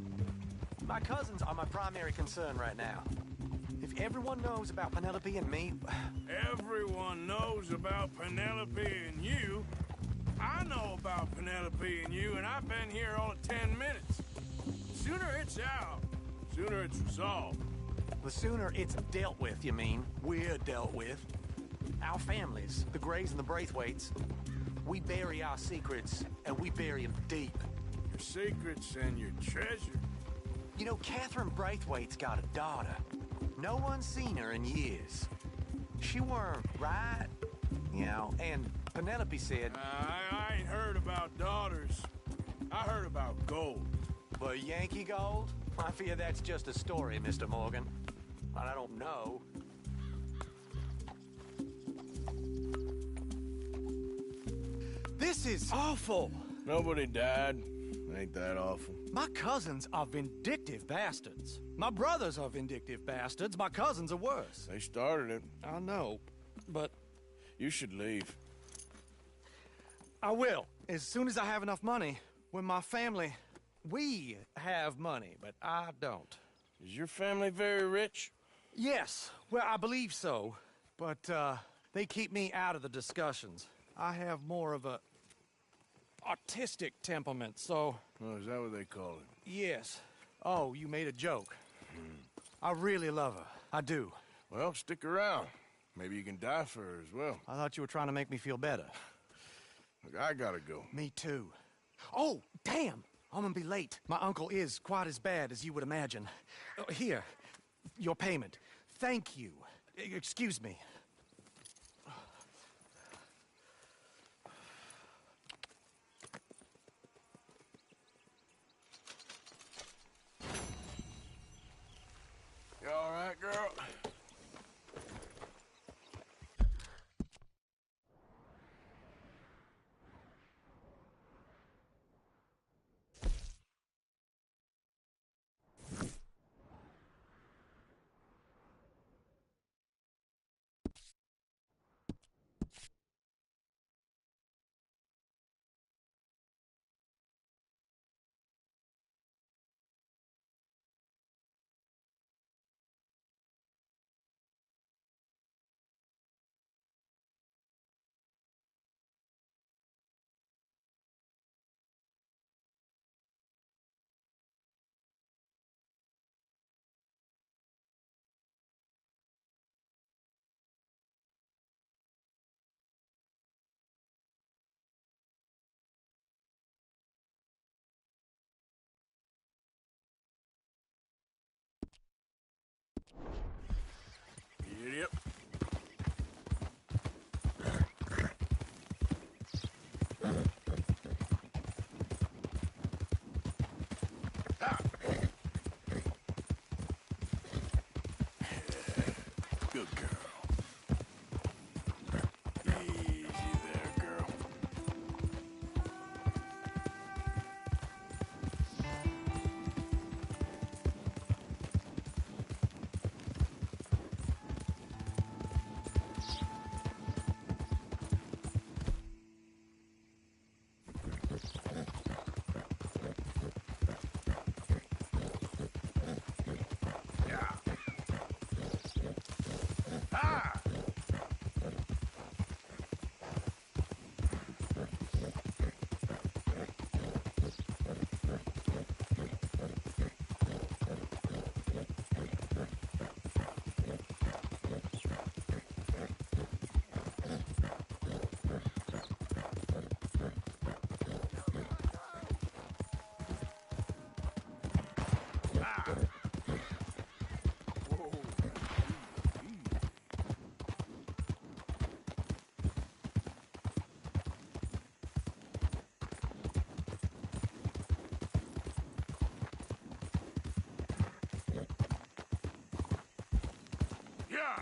My cousins are my primary concern right now. If everyone knows about Penelope and me... Everyone knows about Penelope and you. I know about Penelope and you, and I've been here all of 10 minutes. Sooner it's out, sooner it's resolved. The sooner it's dealt with, you mean? We're dealt with. Our families, the Grays and the Braithwaites, we bury our secrets, and we bury them deep. Your secrets and your treasure. You know, Catherine Braithwaite's got a daughter. No one's seen her in years. She weren't right, you know, and Penelope said... I ain't heard about daughters. I heard about gold. But Yankee gold? I fear that's just a story, Mr. Morgan. But I don't know. This is awful. Nobody died. Ain't that awful? My cousins are vindictive bastards. My brothers are vindictive bastards. My cousins are worse. They started it. I know, but... You should leave. I will. As soon as I have enough money. When my family... We have money, but I don't. Is your family very rich? Yes. Well, I believe so. But, they keep me out of the discussions. I have more of a... artistic temperament, so... Oh, is that what they call it? Yes. Oh, you made a joke. I really love her. I do. Well, stick around. Maybe you can die for her as well. I thought you were trying to make me feel better. Look, I gotta go. Me too. Oh, damn! I'm gonna be late. My uncle is quite as bad as you would imagine. Here, your payment. Thank you. Excuse me. You all right, girl? Yep. Good girl. Easy there, girl. Yeah.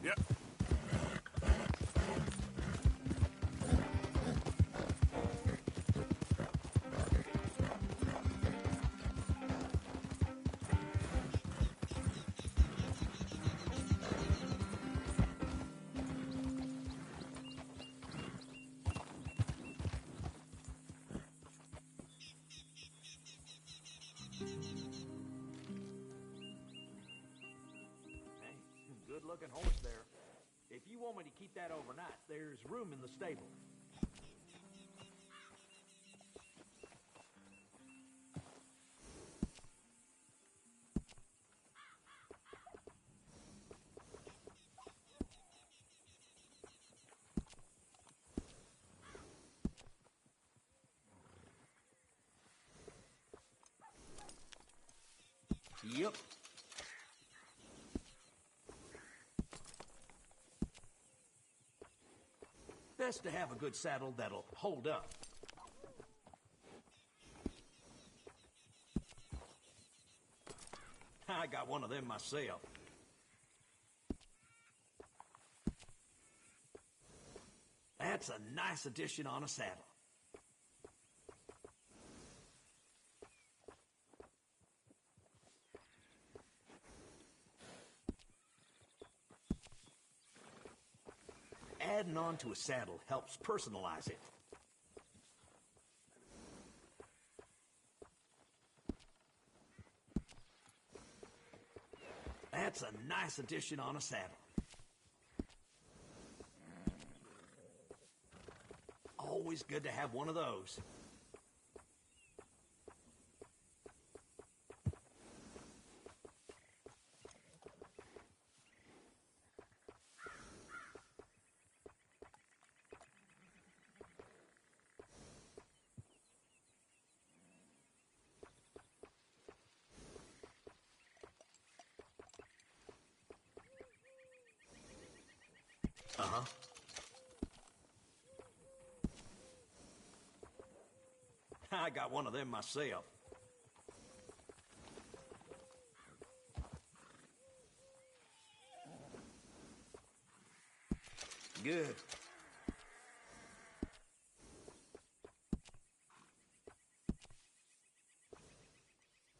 Yep. looking horse there. If you want me to keep that overnight, there's room in the stable. Yep. Best to have a good saddle that'll hold up. I got one of them myself. That's a nice addition on a saddle. Adding on to a saddle helps personalize it. That's a nice addition on a saddle. Always good to have one of those. Uh-huh. I got one of them myself. Good.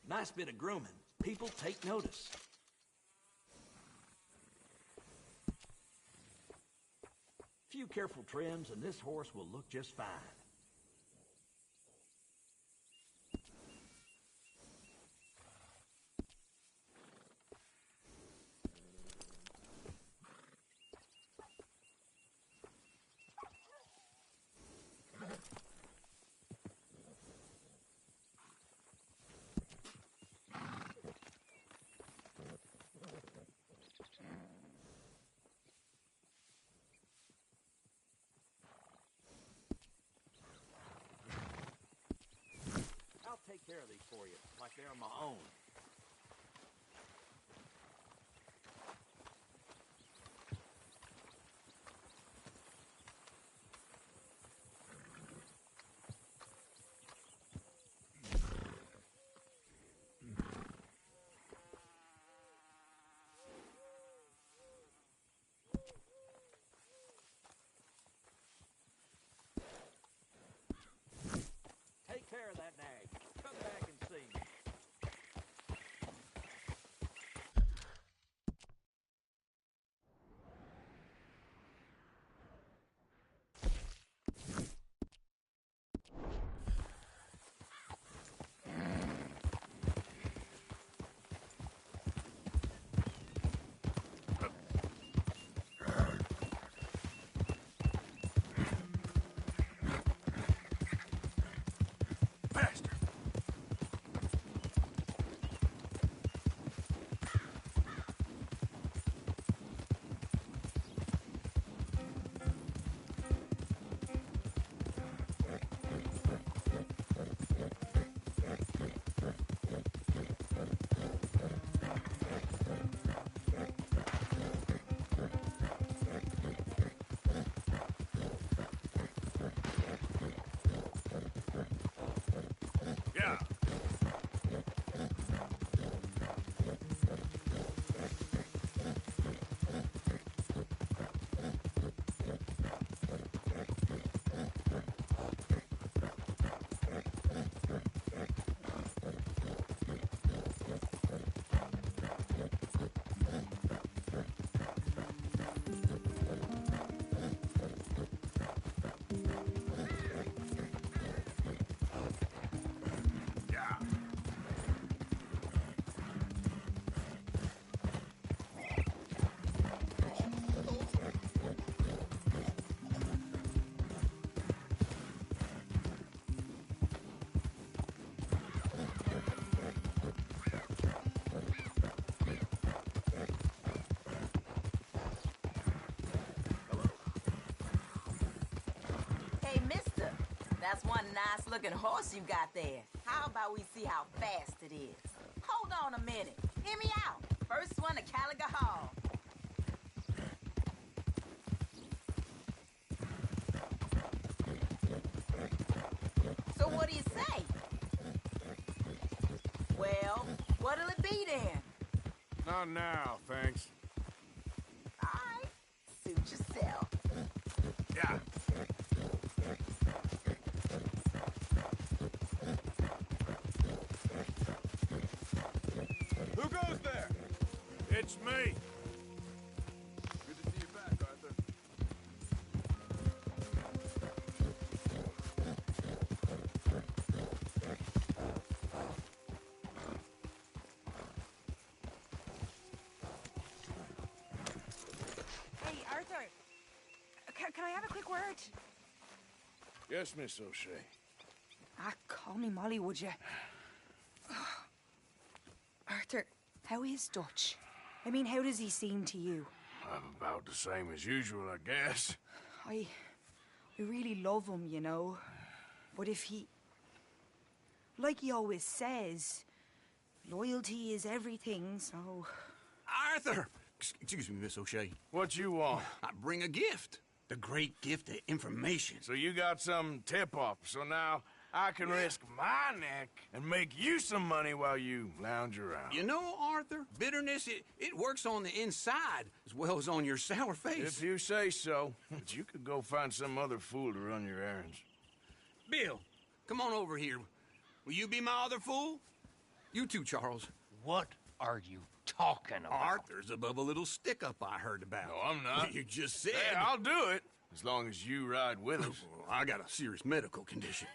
Nice bit of grooming. People take notice. Few careful trims and this horse will look just fine. I'll take care of these for you, like they're my own. Take care of that nag. Come back and see me. Hey, mister, that's one nice-looking horse you got there. How about we see how fast it is? Hold on a minute. Hear me out. First one to Caliga Hall. So what do you say? Well, what'll it be then? Not now, thanks. All right, suit yourself. Yeah. Who goes there? It's me. Good to see you back, Arthur. Hey, Arthur. Can I have a quick word? Yes, Miss O'Shea. Ah, call me Molly, would you? Arthur, how is Dutch? I mean, how does he seem to you? I'm about the same as usual, I guess. I really love him, you know. But if he... Like he always says, loyalty is everything, so... Arthur! Excuse me, Miss O'Shea. What you want? I bring a gift. The great gift of information. So you got some tip-off, so now I can risk my neck and make you some money while you lounge around. You know, Arthur, bitterness, it works on the inside as well as on your sour face. If you say so, but you could go find some other fool to run your errands. Bill, come on over here. Will you be my other fool? You too, Charles. What are you talking about? Arthur's above a little stick-up I heard about. No, I'm not. You just said... Hey, I'll do it, as long as you ride with us. I got a serious medical condition.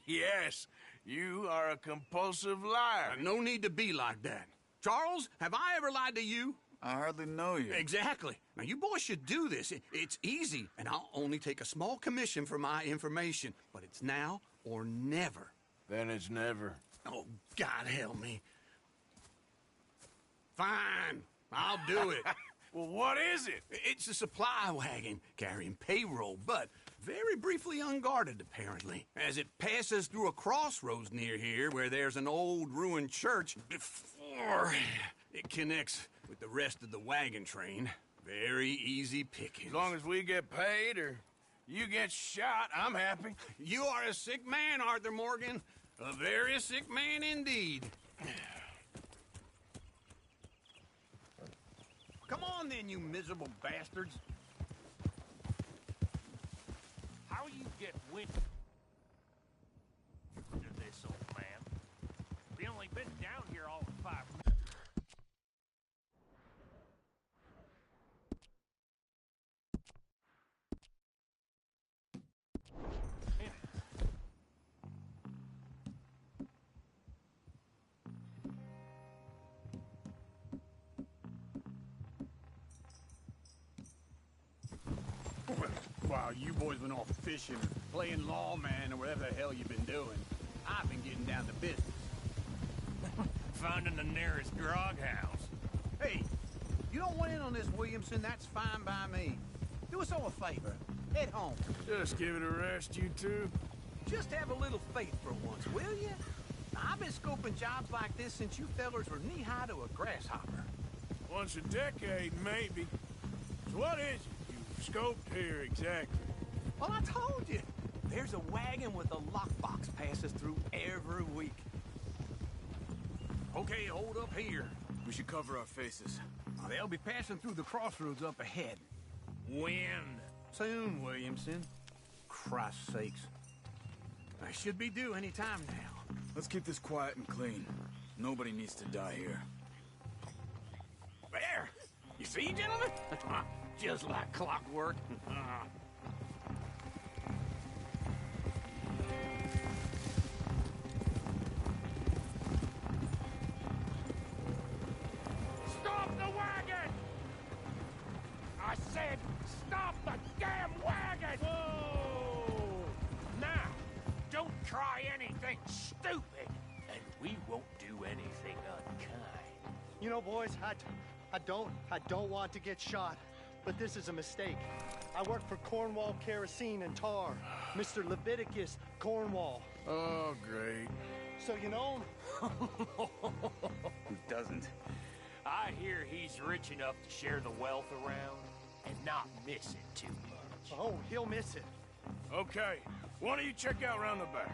Yes, you are a compulsive liar. No need to be like that. Charles, have I ever lied to you? I hardly know you. Exactly. Now, you boys should do this. It's easy, and I'll only take a small commission for my information. But it's now or never. Then it's never. Oh, God help me. Fine. I'll do it. Well, what is it? It's a supply wagon carrying payroll, but very briefly unguarded, apparently. As it passes through a crossroads near here where there's an old ruined church before it connects with the rest of the wagon train. Very easy pickings. As long as we get paid or you get shot, I'm happy. You are a sick man, Arthur Morgan. A very sick man indeed. Come on then, you miserable bastards. How you get wind to this, old man? We only been down here all of 5 minutes. While you boys been off fishing, or playing lawman, or whatever the hell you've been doing, I've been getting down to business. Finding the nearest grog house. Hey, you don't want in on this, Williamson, that's fine by me. Do us all a favor. Head home. Just give it a rest, you two. Just have a little faith for once, will you? I've been scoping jobs like this since you fellers were knee-high to a grasshopper. Once a decade, maybe. So what is it you've scoped here exactly? Well, I told you. There's a wagon with a lockbox passes through every week. Okay, hold up here. We should cover our faces. They'll be passing through the crossroads up ahead. When? Soon, Williamson. Christ's sakes. I should be due any time now. Let's keep this quiet and clean. Nobody needs to die here. There! You see, gentlemen? Just like clockwork. Stop the wagon! I said, stop the damn wagon! Whoa! Now, don't try anything stupid, and we won't do anything unkind. You know, boys, I don't want to get shot, but this is a mistake. I work for Cornwall Kerosene and Tar. Mr. Leviticus Cornwall. Oh, great. So you know him? Who doesn't? I hear he's rich enough to share the wealth around and not miss it too much. Oh, he'll miss it. Okay, why don't you check out around the back?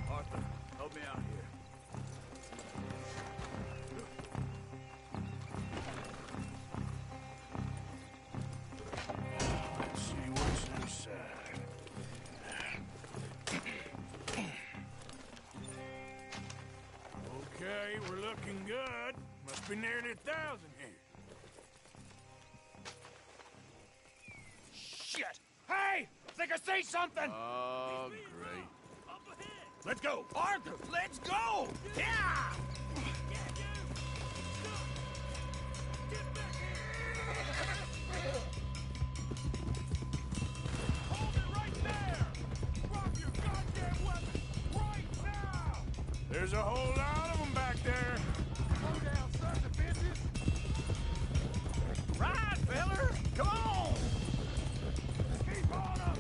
Arthur, help me out here. Let's see what's inside. Okay, we're looking good. Must be nearly 1,000 here. Shit! Hey! Think I see something! Oh, great. Let's go! Arthur, let's go! Yeah! There's a whole lot of them back there. Slow down, sons of bitches. Ride, feller! Come on! Keep on up.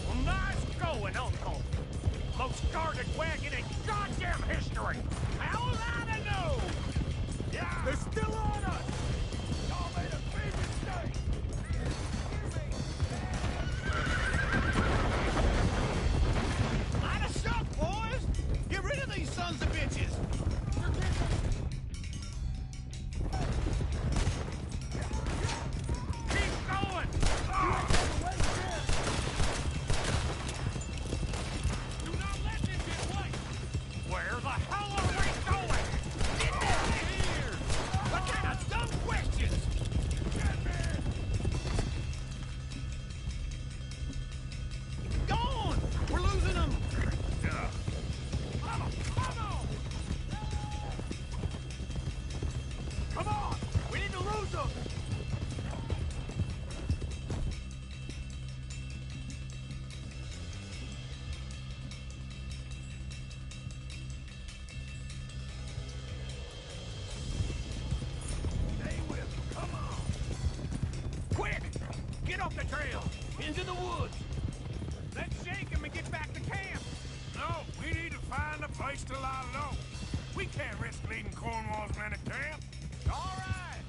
Well, nice going, Uncle. Most guarded wagon in goddamn history. How was I to know? Yeah! They're still on us. Y'all made a big mistake. Line us up, boys! Get rid of these sons of bitches! Keep going! Do not let them get away! Where the hell are we going? Get down here! What kind of dumb questions? Gone! We're losing them! Come on! We need to lose them! Stay with them. Come on! Quick! Get off the trail! Into the woods! Let's shake him and get back to camp! No, we need to find a place to lie low. We can't risk leading Cornwall's men to camp. All right!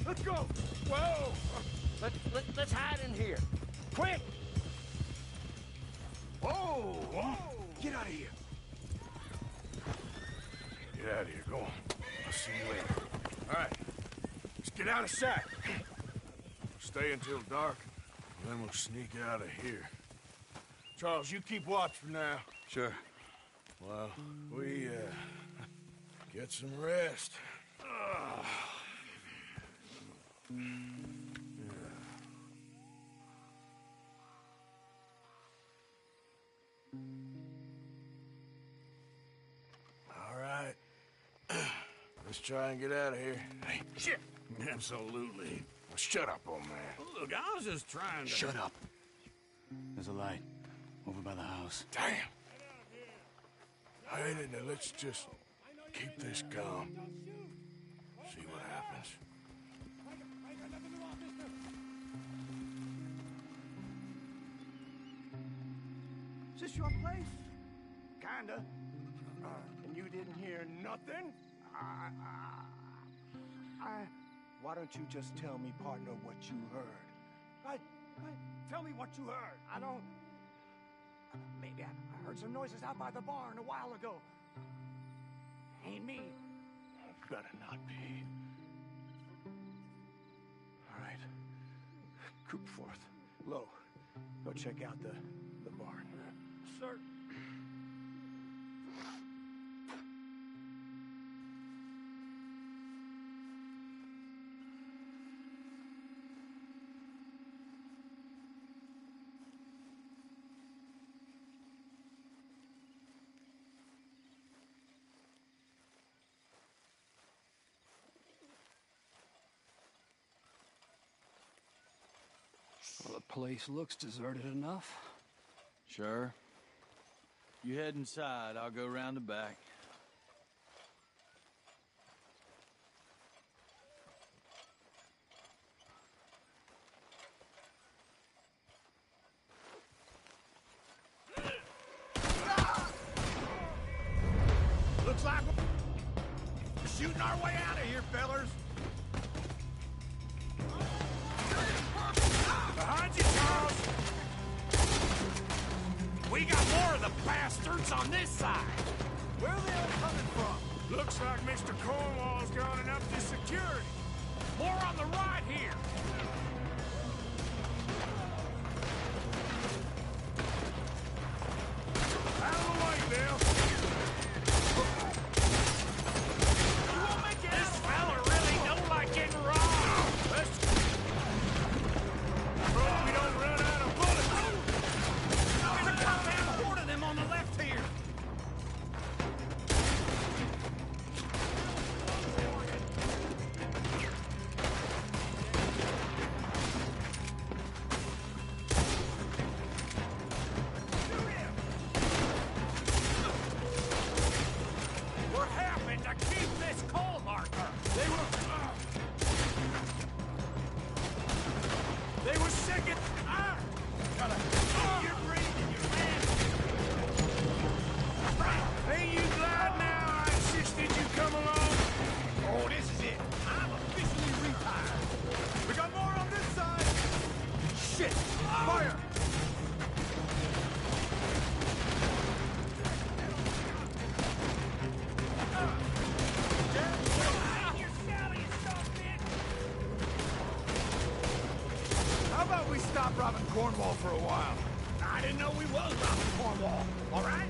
Let's go. Whoa! Let's hide in here. Quick! Whoa! Whoa! Get out of here. Get out of here. Go on. I'll see you later. All right. Let's get out of sight. Stay until dark, and then we'll sneak out of here. Charles, you keep watch for now. Sure. Well, we, get some rest. All right. Let's try and get out of here. Hey, shit! Absolutely. Well, shut up, old man. Look, I was just trying to... Shut up. There's a light over by the house. Damn! Hey, now let's just keep this calm. See what happens. Is this your place? Kinda. And you didn't hear nothing? Why don't you just tell me, partner, what you heard? Tell me what you heard. I don't... Maybe I heard some noises out by the barn a while ago. Ain't me. Better not be. All right. Coop forth. Low. Go check out the barn. Sir. Well, the place looks deserted enough. Sure. You head inside, I'll go round the back. like we're shooting our way out of here, fellers. Behind you, Charles! We got more of the bastards on this side! Where are they all coming from? Looks like Mr. Cornwall's gone and upped his security. More on the right here! Out of the way, Bill. This fella really don't like getting robbed! Hope we don't run out of bullets. There's a goddamn horde of them on the left here! What happened to keep this coal marker? They were second. You're breathing your man. Ain't you glad now I insisted you come along? Oh, this is it. I'm officially retired. We got more on this side. Shit! Fire! How about we stop robbing Cornwall for a while? I didn't know we was robbing Cornwall. All right?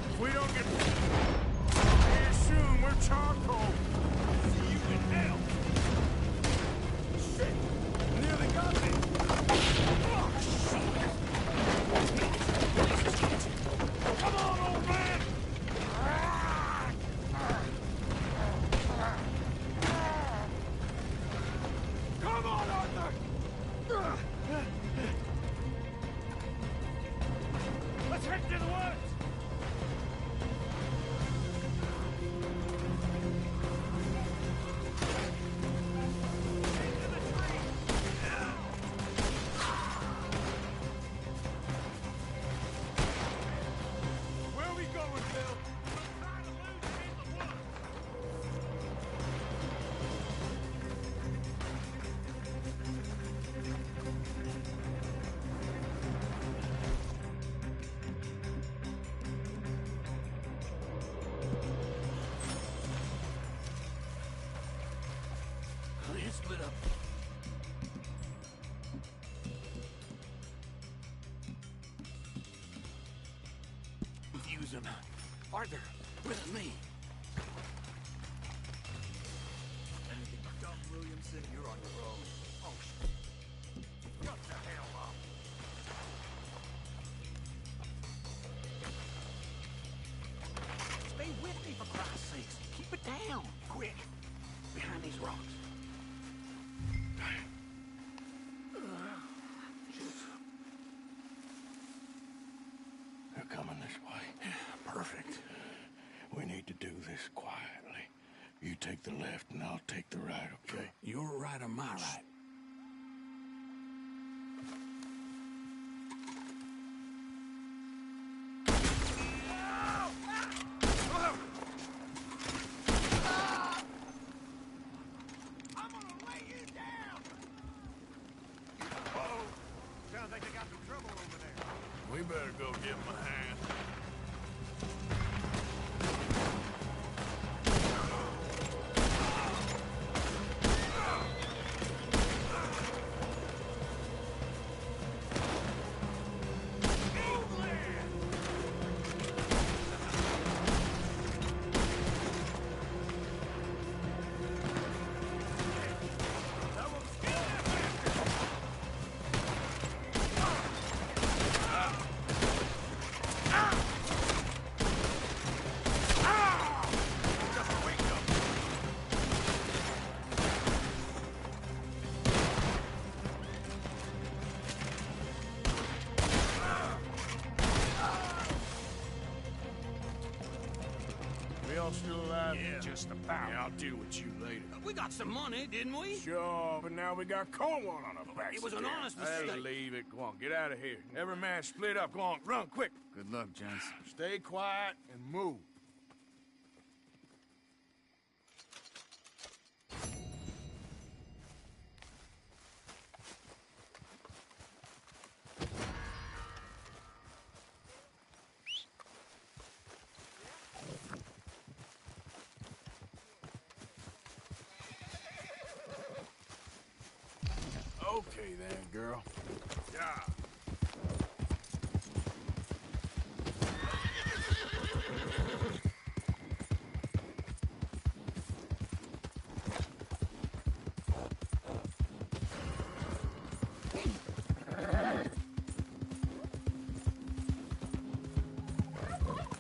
If we don't get here soon, we're charcoal. See you in hell. Shit! Nearly got me. Come on, old man. Come on, Arthur! Let's head to the woods! Where are we going, Bill? It's split up. Fuse him. Arthur, with me. Anything dumb, Williamson, you're on your own. Oh, shit. Shut the hell up. Stay with me, for Christ's sakes. Keep it down. Quick. Behind these rocks. They're coming this way. Perfect. We need to do this quietly. You take the left and I'll take the right, okay? Your right or my right? I'm gonna lay you down! Uh-oh. Sounds like they got some trouble over there. We better go give him a hand. We all still alive? Yeah. Just about. Yeah, I'll deal with you later. We got some money, didn't we? Sure, but now we got Cornwall on our backs. It was an honest Hey, mistake. leave it. Go on, get out of here. Every man split up. Go on, run quick. Good luck, gents. Stay quiet and move. Okay then, girl. Yeah.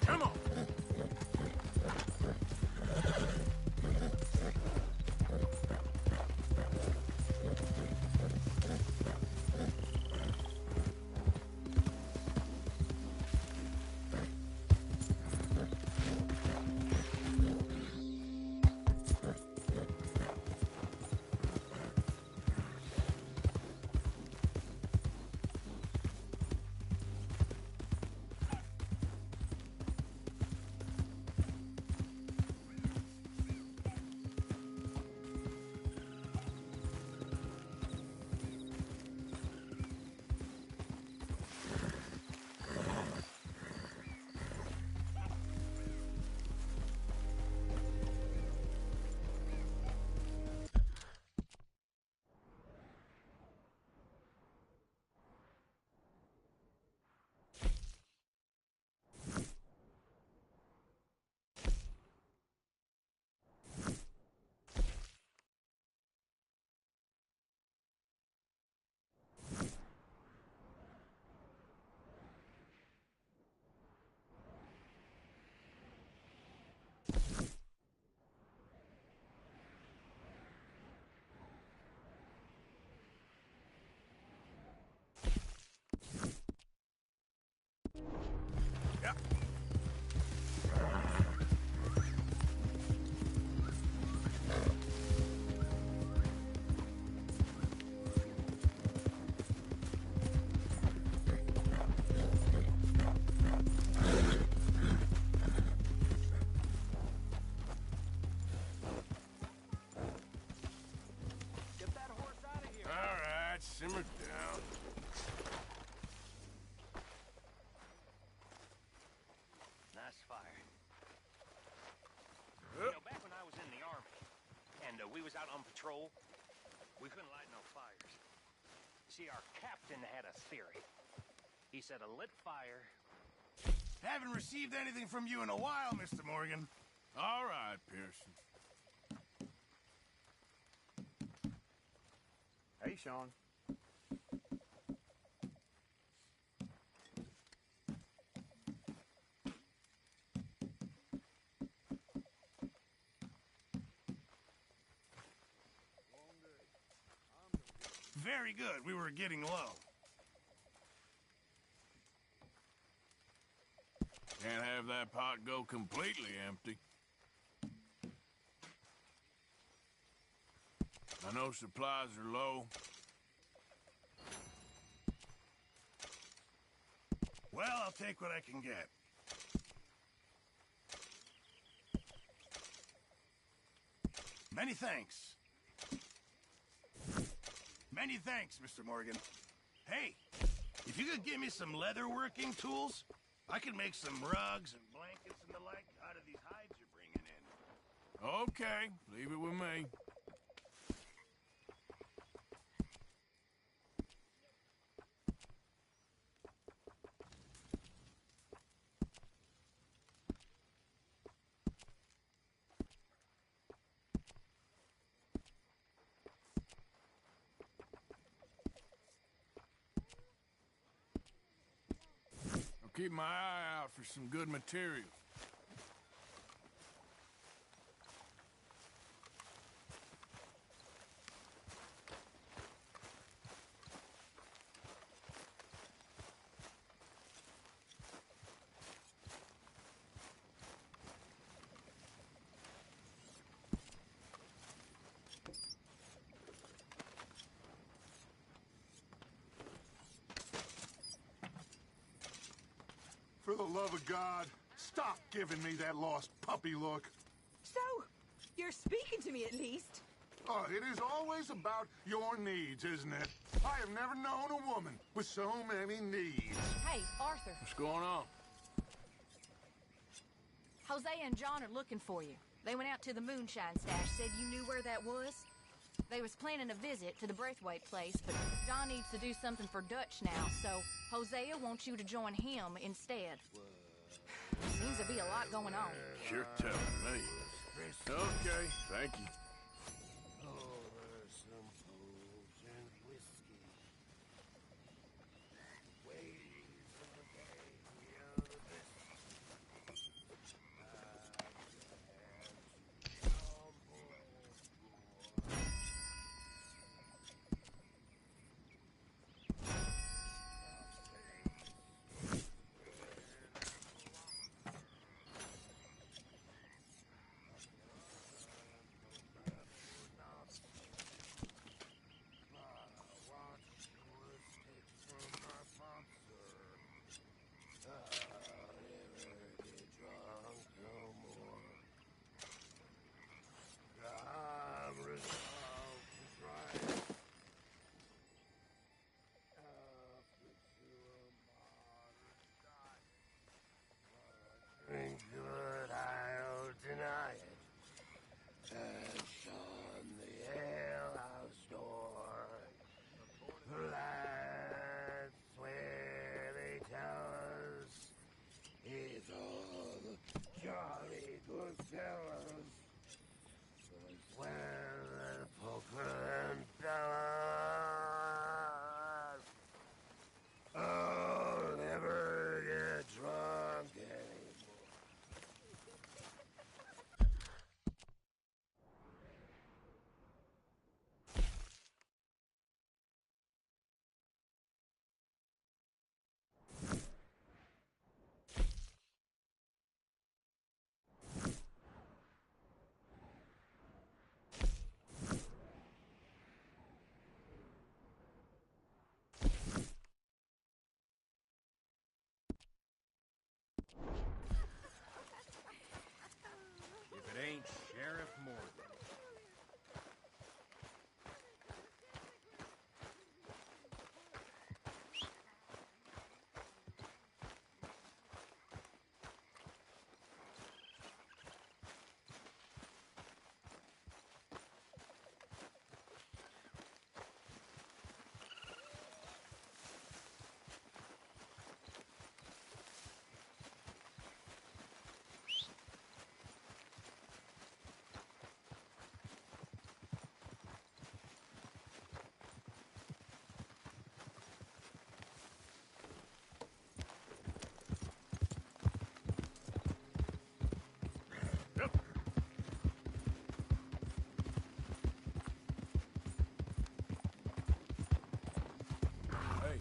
Come on. Simmer down. Nice fire. You know, back when I was in the Army, and we was out on patrol, we couldn't light no fires. See, our captain had a theory. He said a lit fire... Haven't received anything from you in a while, Mr. Morgan. All right, Pearson. Hey, Sean. Very good. We were getting low. Can't have that pot go completely empty. I know supplies are low. Well, I'll take what I can get. Many thanks. Many thanks, Mr. Morgan. Hey, if you could give me some leather working tools, I can make some rugs and blankets and the like out of these hides you're bringing in. Okay, leave it with me. Keep my eye out for some good material. For the love of God, stop giving me that lost puppy look. So, you're speaking to me at least. Oh, it is always about your needs, isn't it? I have never known a woman with so many needs. Hey, Arthur. What's going on? Hosea and John are looking for you. They went out to the moonshine stash, said you knew where that was. They was planning a visit to the Braithwaite place, but John needs to do something for Dutch now, so Hosea wants you to join him instead. Seems to be a lot going on. You're telling me. Okay, thank you. Good, I'll deny it. As on the alehouse door, that's where they tell us it's all jolly good fellas. But where the poker and fellas, I'll never get drunk anymore. If it ain't Sheriff Morgan.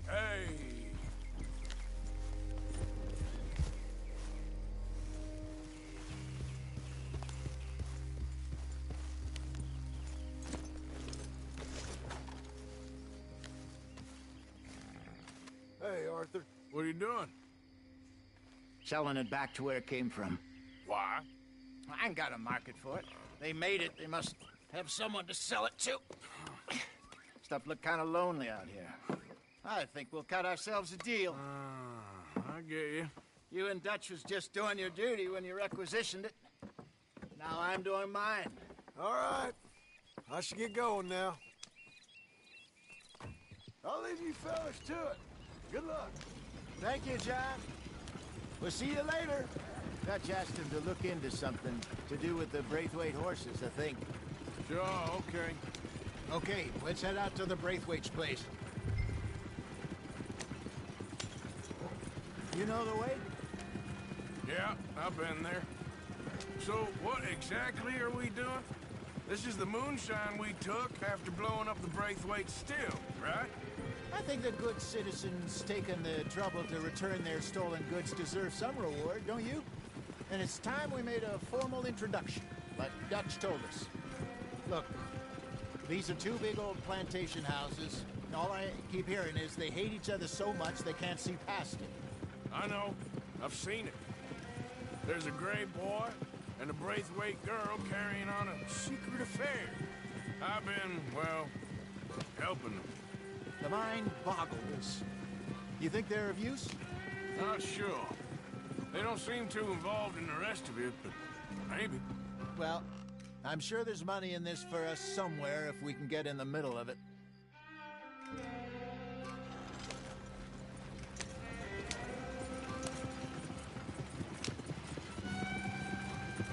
Hey! Hey, Arthur. What are you doing? Selling it back to where it came from. Why? I ain't got a market for it. They made it. They must have someone to sell it to. Stuff look kind of lonely out here. I think we'll cut ourselves a deal. I get you. You and Dutch was just doing your duty when you requisitioned it. Now I'm doing mine. All right. I should get going now. I'll leave you fellas to it. Good luck. Thank you, John. We'll see you later. Dutch asked him to look into something to do with the Braithwaite horses, I think. Sure, okay. Okay, let's head out to the Braithwaite's place. You know the way? Yeah, I've been there. So, what exactly are we doing? This is the moonshine we took after blowing up the Braithwaite still, right? I think the good citizens taking the trouble to return their stolen goods deserve some reward, don't you? And it's time we made a formal introduction, like Dutch told us. Look, these are two big old plantation houses. All I keep hearing is they hate each other so much they can't see past it. I know. I've seen it. There's a gray boy and a Braithwaite girl carrying on a secret affair. I've been, well, helping them. The mind boggles. You think they're of use? Not sure. They don't seem too involved in the rest of it, but maybe. Well, I'm sure there's money in this for us somewhere if we can get in the middle of it.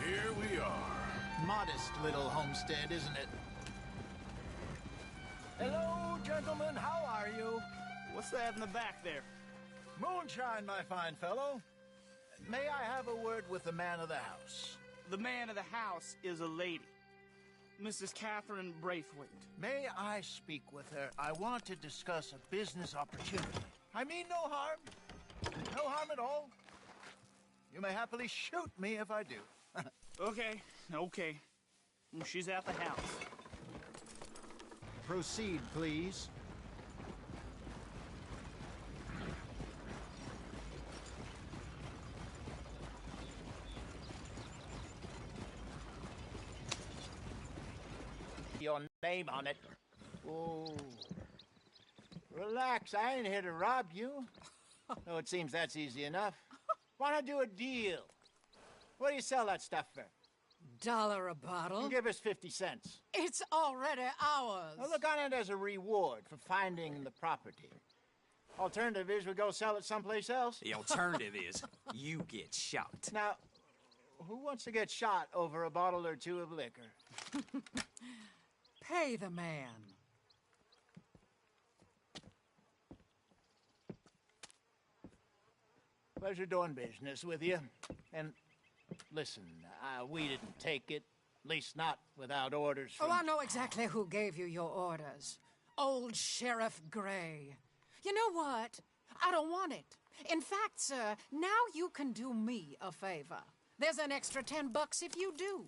Here we are. Modest little homestead, isn't it? Hello, gentlemen. How are you? What's that in the back there? Moonshine, my fine fellow. May I have a word with the man of the house? The man of the house is a lady. Mrs. Catherine Braithwaite. May I speak with her? I want to discuss a business opportunity. I mean no harm. No harm at all. You may happily shoot me if I do. Okay. She's at the house. Proceed, please. Your name on it. Oh. Relax, I ain't here to rob you. Oh, it seems that's easy enough. Wanna do a deal? What do you sell that stuff for? $1 a bottle? Give us 50 cents. It's already ours. Now look on it as a reward for finding the property. Alternative is we go sell it someplace else. The alternative is you get shot. Now, who wants to get shot over a bottle or two of liquor? Pay the man. Pleasure doing business with you. And listen, we didn't take it. At least not without orders from... Oh, I know exactly who gave you your orders. Old Sheriff Gray. You know what? I don't want it. In fact, sir, now you can do me a favor. There's an extra $10 if you do.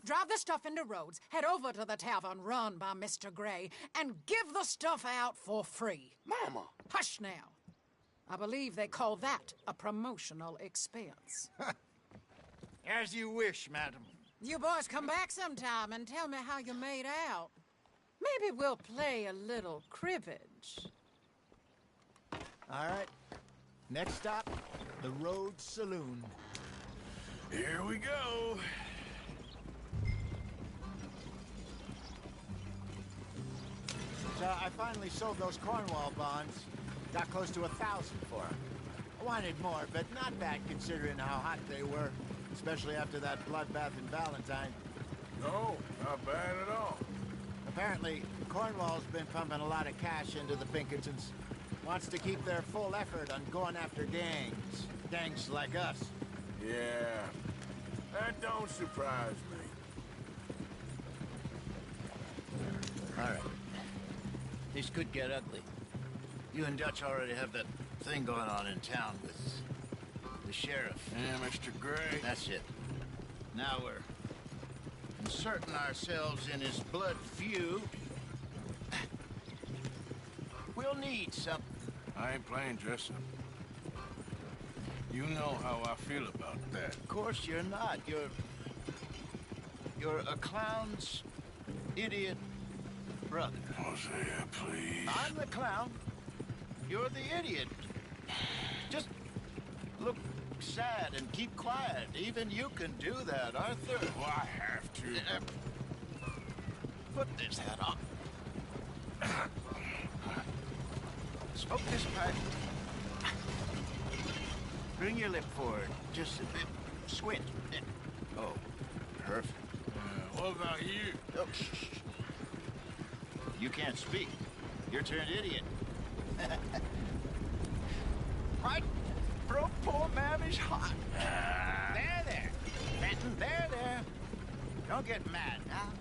Drive the stuff into Rhodes, head over to the tavern run by Mr. Gray, and give the stuff out for free. Mama! Hush now. I believe they call that a promotional expense. As you wish, madam. You boys come back sometime and tell me how you made out. Maybe we'll play a little cribbage. All right. Next stop, the Rhodes Saloon. Here we go. So I finally sold those Cornwall bonds. Got close to 1,000 for them. I wanted more, but not bad considering how hot they were. Especially after that bloodbath in Valentine. No, not bad at all. Apparently, Cornwall's been pumping a lot of cash into the Pinkertons. Wants to keep their full effort on going after gangs. Gangs like us. Yeah, that don't surprise me. All right. This could get ugly. You and Dutch already have that thing going on in town with the sheriff. Yeah, Mr. Gray. That's it. Now we're inserting ourselves in his blood feud. We'll need something. I ain't playing dress up. You know how I feel about that. Of course you're not. You're a clown's idiot brother. Hosea, please. I'm the clown. You're the idiot. Just look sad and keep quiet. Even you can do that, Arthur. Oh, I have to. Put this hat on. Smoke this pipe. Bring your lip forward. Just a bit. Squint. Oh, perfect. What about you? Oh, shh. You can't speak. You're turned idiot. Right? Bro, poor mammy's hot. There. Benton, there. Don't get mad now.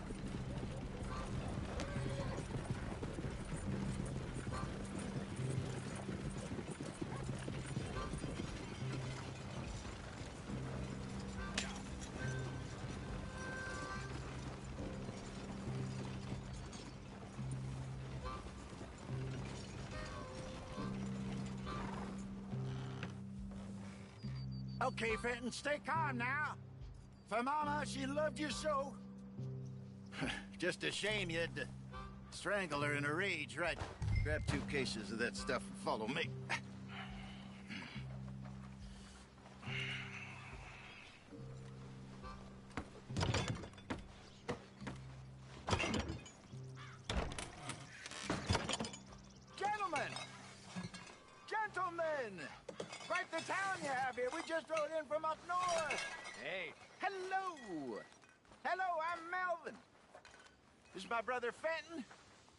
Okay, Fenton, stay calm now. For Mama, she loved you so. Just a shame you had to strangle her in a rage, right? Grab 2 cases of that stuff and follow me. Gentlemen! Gentlemen! Quite the town you have here. We just rode in from up north. Hey. Hello. Hello, I'm Melvin. This is my brother Fenton.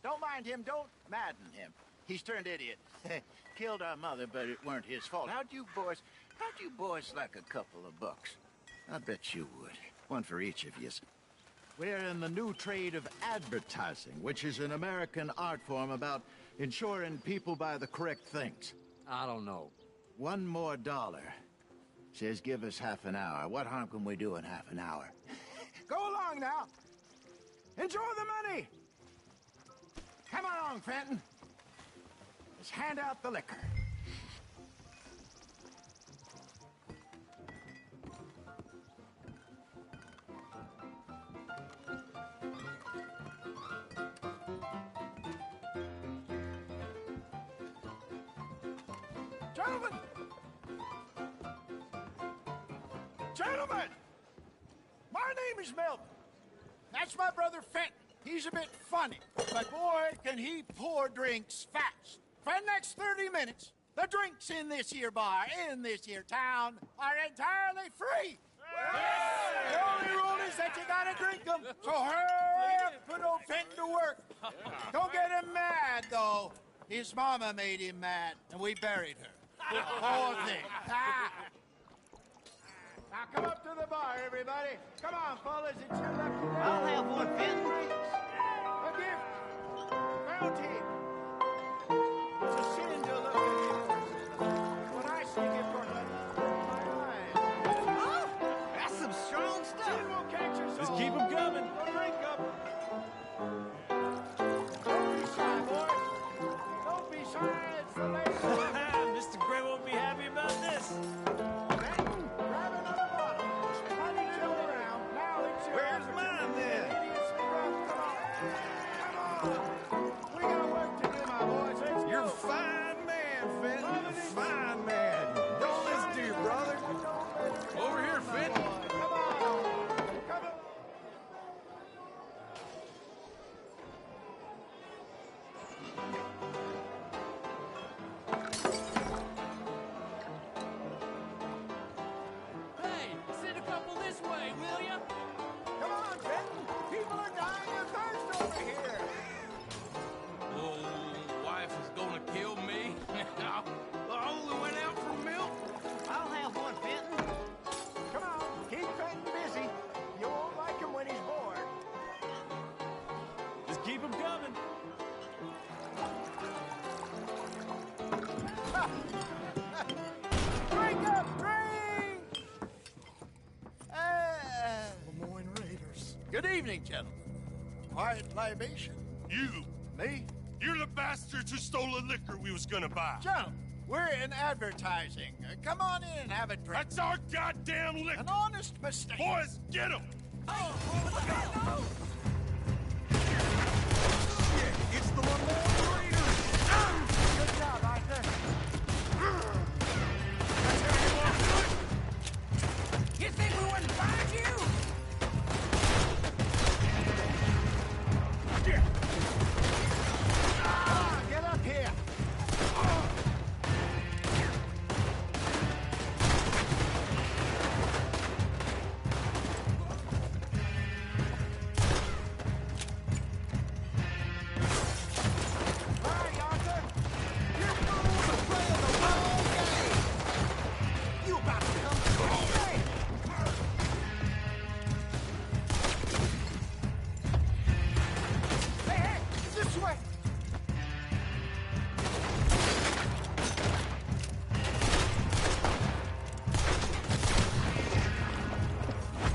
Don't mind him. Don't madden him. He's turned idiot. Killed our mother, but it weren't his fault. How'd you boys like a couple of bucks? I bet you would. One for each of yous. We're in the new trade of advertising, which is an American art form about ensuring people buy the correct things. I don't know. $1 more. Says give us half an hour. What harm can we do in half an hour? Go along now. Enjoy the money. Come along, Fenton. Let's hand out the liquor. Gentlemen! Gentlemen! My name is Melvin. That's my brother Fenton. He's a bit funny, but boy, can he pour drinks fast. For the next 30 minutes, the drinks in this here bar, in this here town, are entirely free. The only rule is that you gotta drink them. So hurry up, put old Fenton to work. Don't get him mad, though. His mama made him mad, and we buried her. Poor thing. Now come up to the bar, everybody. Come on, fellas, it's your lucky day. I'll have one, Fenton. A gift. Bounty. It's a sin to look at it. When I see gift for my eyes. Oh, that's some strong stuff. Sin will catch us all. Just keep 'em coming. We'll drink up. Don't be shy, boys. Don't be shy. It's the lady. Mr. Gray won't be happy about this. Grab another bottle. Party chill around. Now it's your Where's mine, then? idiots and grubs. Come on. We got work to do, my boys. Let's You're a go. fine man, Fenton. You're a fine man. Don't listen to your brother. Over here, Fenton. Come on. Come on. Hey, send a couple this way, will ya? Come on, Fenton. People are dying of thirst over here. Old wife is gonna kill me. I only went out for milk. I'll have one, Fenton. Come on. Keep Fenton busy. You won't like him when he's bored. Just keep 'em coming. Drink up, drink! Lemoyne Raiders. Good evening, gentlemen. Quiet libation. You! Me? You're the bastards who stole the liquor we was gonna buy. Gentlemen, we're in advertising. Come on in and have a drink. That's our goddamn liquor! An honest mistake. Boys, get him! Shit, it's the Lemoyne Raiders! Good job, Arthur. You think we wouldn't find you? Come on, get up here. All right, Arthur. You're fools are playing the wrong game. You about to come to me. Hey, hey, this way.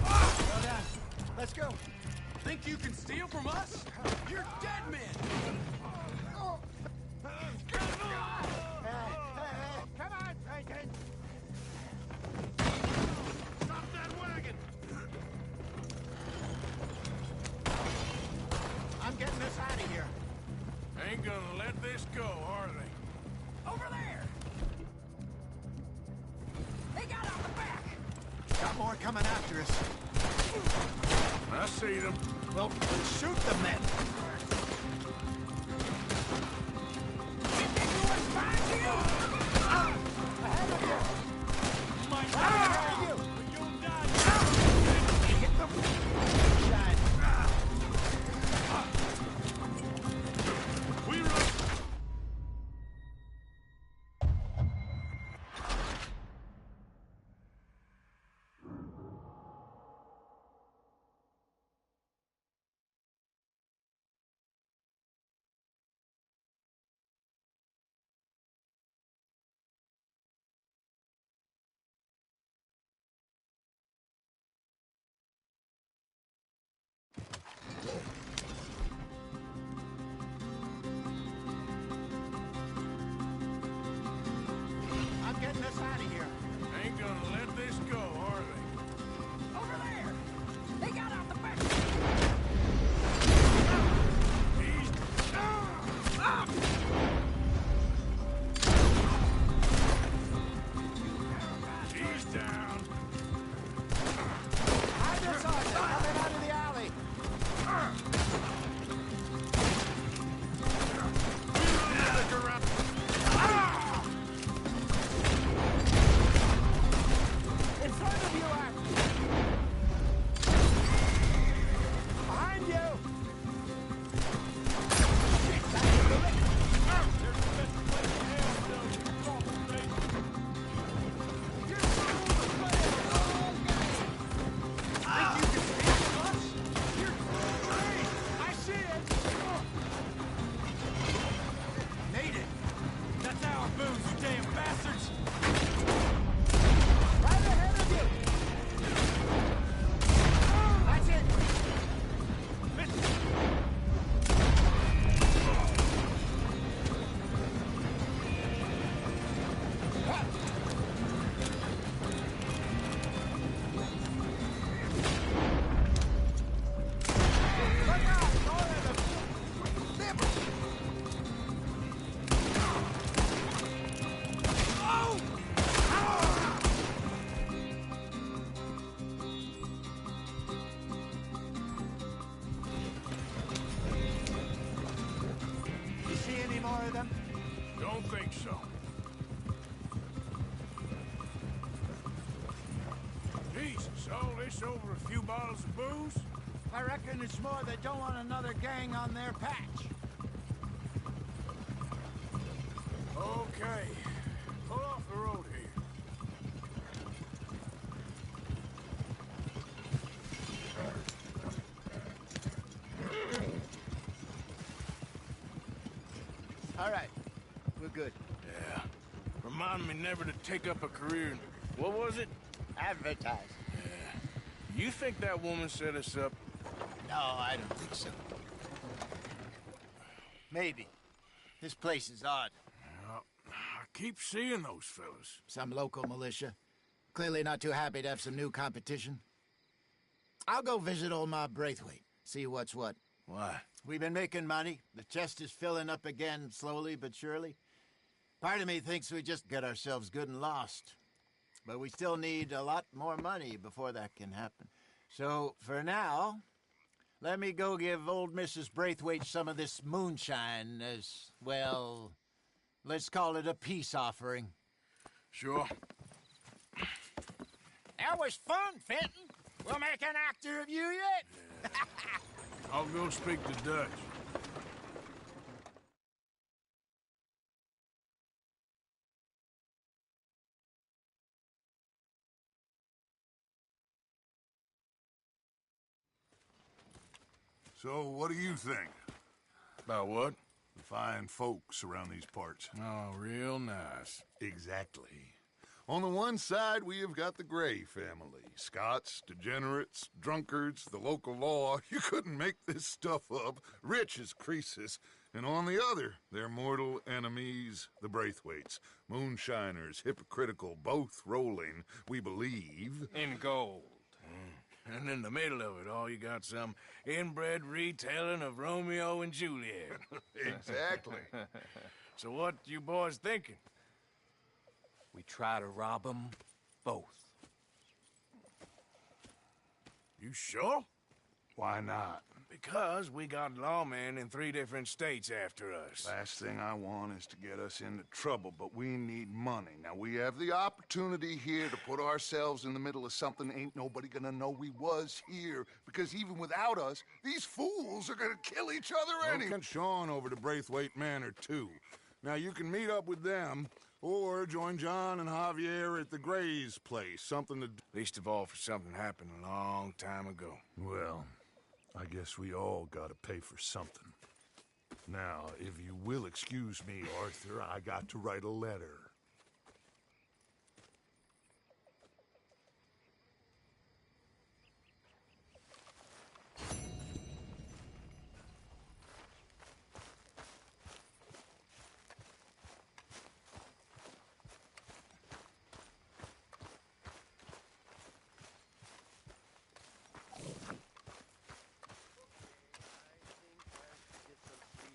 Well done. Let's go. Think you can steal from us? You're dead men. Come on, Franklin. gonna let this go, are they? Over there! They got out the back! Got more coming after us. I see them. Well, shoot them then. Ahead of you! My God! You! You'll die! Hit them! Shine! We run! I'm getting us out of here. Ain't gonna let this go, are they? Over there! They got out the back! He's down. Hide us on them coming out of the alley. In front of you, behind you. I see it. Made it! That's our booze, you damn bastards! Right ahead of you. That's it. Look out! All of them. Never. You see any more of them? Don't think so. Jesus, all this over a few bottles of booze? I reckon it's more they don't want another gang on their patch. Okay. Pull off the road here. All right, we're good. Yeah. Remind me never to take up a career in... What was it? Advertising. Yeah. You think that woman set us up? No, I don't think so. Maybe. This place is odd. Well, I keep seeing those fellas. Some local militia. Clearly not too happy to have some new competition. I'll go visit old Ma Braithwaite, see what's what. Why? We've been making money. The chest is filling up again, slowly but surely. Part of me thinks we just get ourselves good and lost. But we still need a lot more money before that can happen. So, for now, let me go give old Mrs. Braithwaite some of this moonshine as, well, let's call it a peace offering. Sure. That was fun, Fenton. We'll make an actor of you yet. I'll go speak to Dutch. So, what do you think? About what? The fine folks around these parts. Oh, real nice. Exactly. On the one side, we have got the Gray family. Scots, degenerates, drunkards, the local law. You couldn't make this stuff up. Rich as Croesus. And on the other, their mortal enemies, the Braithwaites. Moonshiners, hypocritical, both rolling, we believe. In gold. And in the middle of it all, you got some inbred retelling of Romeo and Juliet. Exactly. So what you boys thinking? We try to rob them both. You sure? Why not? Because we got lawmen in 3 different states after us. Last thing I want is to get us into trouble, but we need money. Now, we have the opportunity here to put ourselves in the middle of something ain't nobody gonna know we was here, because even without us, these fools are gonna kill each other anyway. Send Sean over to Braithwaite Manor, too. Now, you can meet up with them, or join John and Javier at the Gray's place. Something to... Least of all for something happened a long time ago. Well, I guess we all gotta pay for something. Now, if you will excuse me, Arthur, I got to write a letter.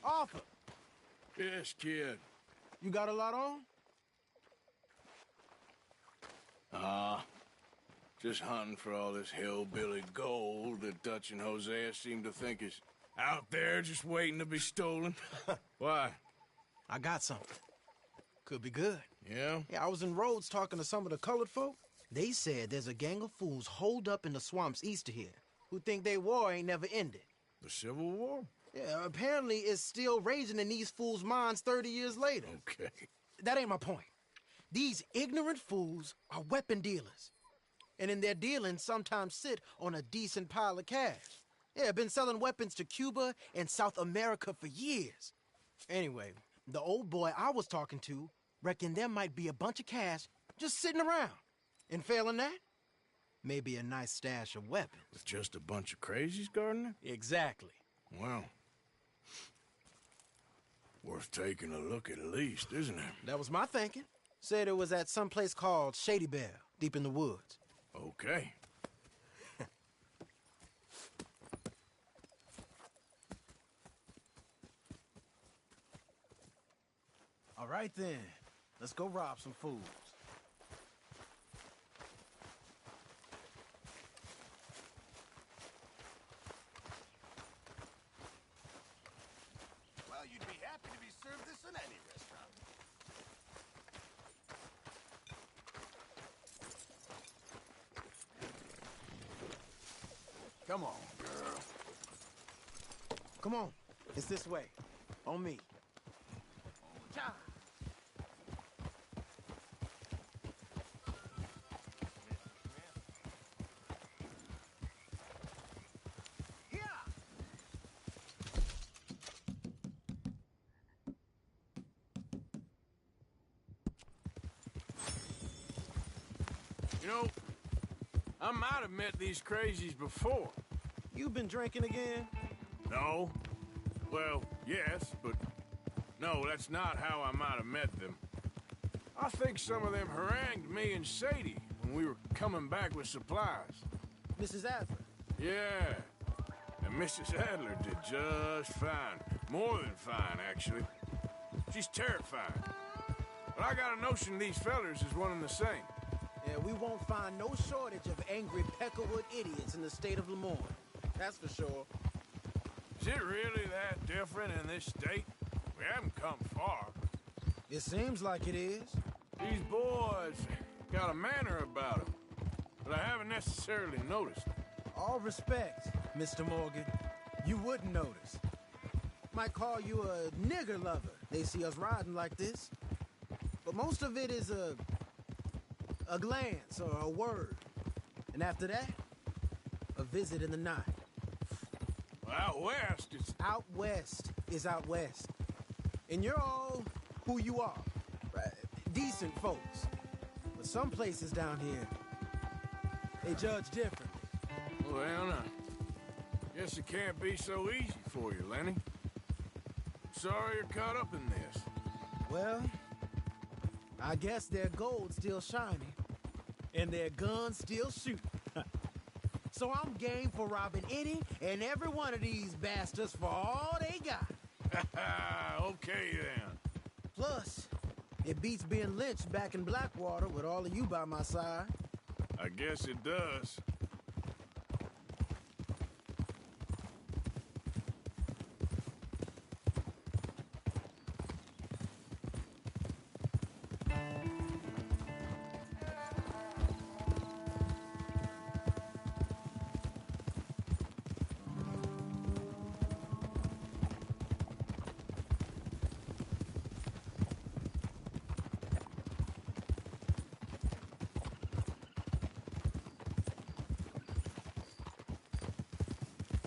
Arthur, Yes, kid. you got a lot on? Just hunting for all this hillbilly gold that Dutch and Hosea seem to think is out there just waiting to be stolen. Why? I got something. Could be good. Yeah? Yeah, I was in Rhodes talking to some of the colored folk. They said there's a gang of fools holed up in the swamps east of here who think their war ain't never ended. The Civil War? Yeah, apparently it's still raging in these fools' minds 30 years later. Okay. That ain't my point. These ignorant fools are weapon dealers. And in their dealings sometimes sit on a decent pile of cash. Yeah, been selling weapons to Cuba and South America for years. Anyway, the old boy I was talking to reckoned there might be a bunch of cash just sitting around. And failing that, maybe a nice stash of weapons. With just a bunch of crazies guarding it? Exactly. Well, worth taking a look at least, isn't it? That was my thinking. Said it was at some place called Shady Belle, deep in the woods. Okay. All right then, let's go rob some fools. Well, you'd be happy to be served this in any restaurant. Come on, girl. Come on, it's this way. On me. Cha. You know, I might have met these crazies before. You been drinking again? No. Well, yes, but no, that's not how I might have met them. I think some of them harangued me and Sadie when we were coming back with supplies. Mrs. Adler? Yeah. And Mrs. Adler did just fine. More than fine, actually. She's terrifying. But I got a notion these fellers is one and the same. Yeah, we won't find no shortage of angry Peckerwood idiots in the state of Lemoyne. That's for sure. Is it really that different in this state? We haven't come far. It seems like it is. These boys got a manner about them that I haven't necessarily noticed. All respect, Mr. Morgan. You wouldn't notice. Might call you a nigger lover. They see us riding like this. But most of it is a glance or a word. And after that, a visit in the night. Well, out west, it's... Out west is out west. And you're all who you are. Right? Decent folks. But some places down here, they judge differently. Well, now, guess it can't be so easy for you, Lenny. Sorry you're caught up in this. Well, I guess their gold's still shining, and their guns still shooting. So I'm game for robbing any and every one of these bastards for all they got. Okay, then. Plus, it beats being lynched back in Blackwater with all of you by my side. I guess it does.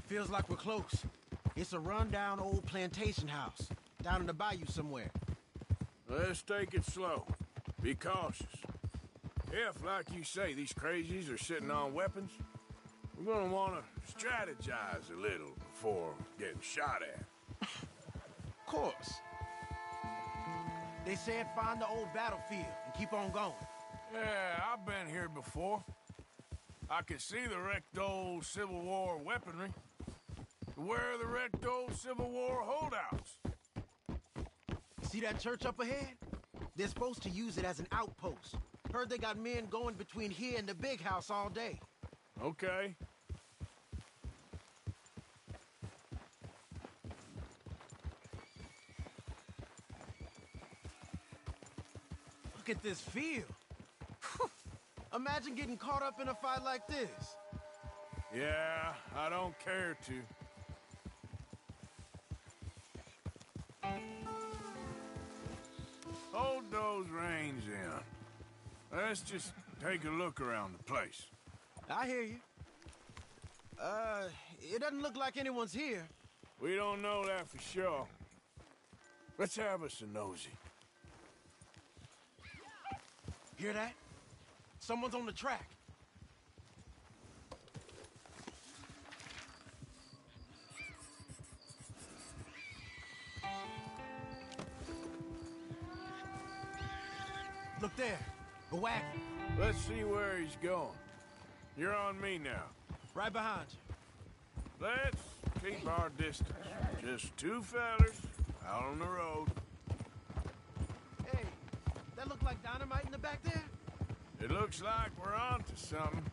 Feels like we're close. It's a rundown old plantation house, down in the bayou somewhere. Let's take it slow. Be cautious. If, like you say, these crazies are sitting on weapons, we're gonna want to strategize a little before getting shot at. Of course. They said find the old battlefield and keep on going. Yeah, I've been here before. I can see the wrecked old Civil War weaponry. Where are the wrecked old Civil War holdouts? See that church up ahead? They're supposed to use it as an outpost. Heard they got men going between here and the big house all day. Okay. Look at this field. Imagine getting caught up in a fight like this. Yeah, I don't care to. Hold those reins in. Let's just take a look around the place. I hear you. It doesn't look like anyone's here. We don't know that for sure. Let's have us a nosy. Hear that? Someone's on the track. Look there, a wagon. Let's see where he's going. You're on me now. Right behind you. Let's keep our distance. Just two fellas out on the road. Hey, that look like dynamite in the back there? It looks like we're onto something.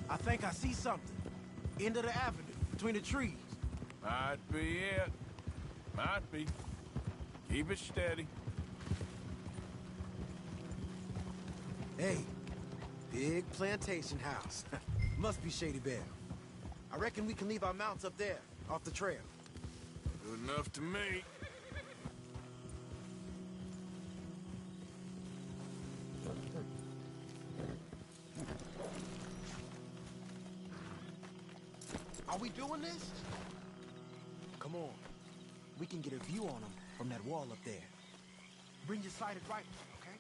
I think I see something. End of the avenue, between the trees. Might be it. Might be. Keep it steady. Hey, big plantation house. Must be Shady Belle. I reckon we can leave our mounts up there, off the trail. Good enough to me. Are we doing this? Come on. We can get a view on them from that wall up there. Bring your sighted rifle, okay?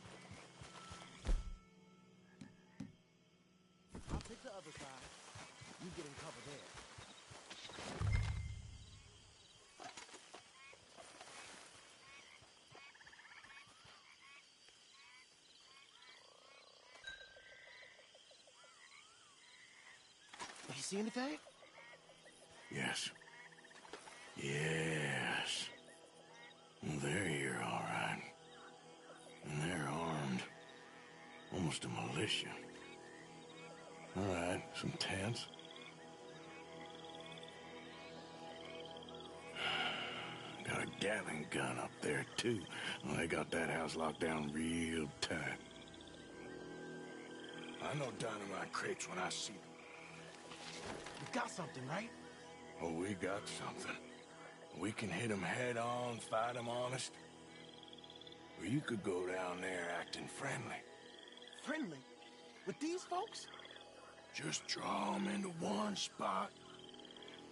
I'll take the other side. You get in cover there. You see anything? Yes. Yes. They're here, all right. And they're armed. Almost a militia. All right, some tents. Got a Gatling gun up there, too. Well, they got that house locked down real tight. I know dynamite crates when I see them. We got something, right? Oh, we got something. We can hit them head on, fight them honest. Or you could go down there acting friendly. Friendly? With these folks? Just draw them into one spot,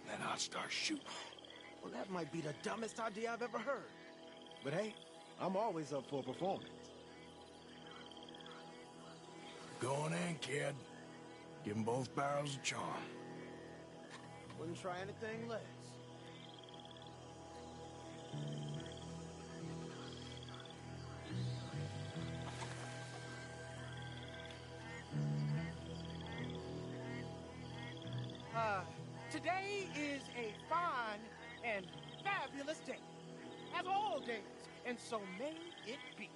then I'll start shooting. Well, that might be the dumbest idea I've ever heard. But hey, I'm always up for a performance. Going in, kid. Give them both barrels a charm. Wouldn't try anything less. Today is a fine and fabulous day, as all days, and so may it be.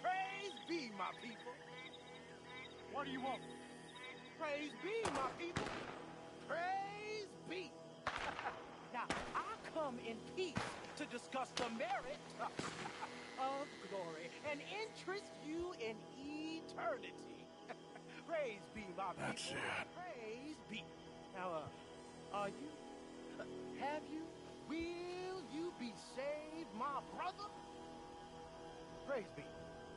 Praise be, my people. What do you want? Praise be, my people. Praise be. Now, I come in peace to discuss the merit of glory and interest you in eternity. Praise be, my people. That's it. Praise be. Now, are you? Have you? Will you be saved, my brother? Praise be.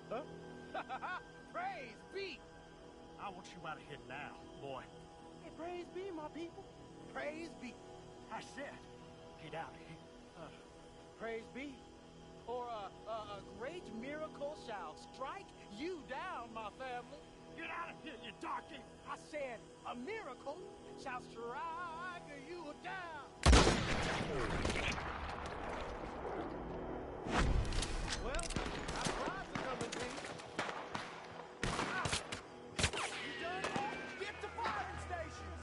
Huh? Praise be. I want you out of here now, boy. Hey, praise be, my people. Praise be. I said, get out of here. Praise be. Or a great miracle shall strike you down, my family. Get out of here, you darky. I said, a miracle shall strike you down. Well, I tried to come in peace. You done? Get to firing stations.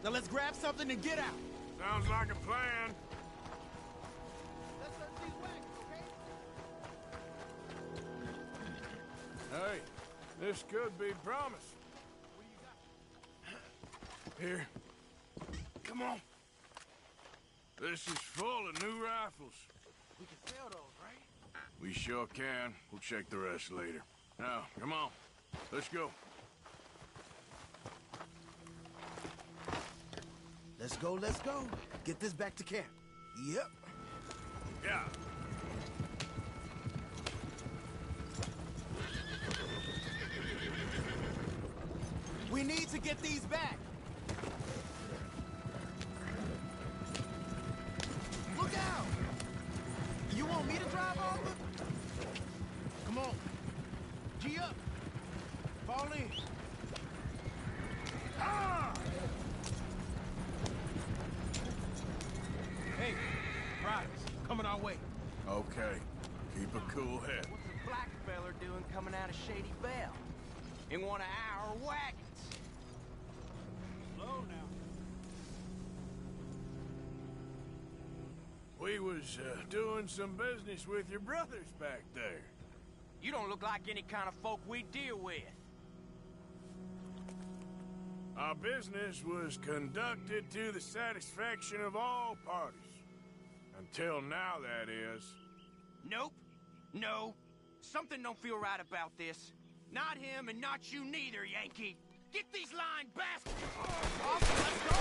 Now let's grab something and get out. Sounds like a plan. Let's search these wagons, okay? Hey, this could be promise. Here. Come on. This is full of new rifles. We can sell those, right? We sure can. We'll check the rest later. Now, come on. Let's go. Let's go, let's go. Get this back to camp. Yep. Yeah. We need to get these back. Look out! You want me to drive over? Go ahead. What's a black feller doing coming out of Shady Belle? In one of our wagons? Slow now. We was doing some business with your brothers back there. You don't look like any kind of folk we deal with. Our business was conducted to the satisfaction of all parties. Until now, that is. Nope. No. Something don't feel right about this. Not him and not you neither, Yankee. Get these lying bastards! Off, let's go!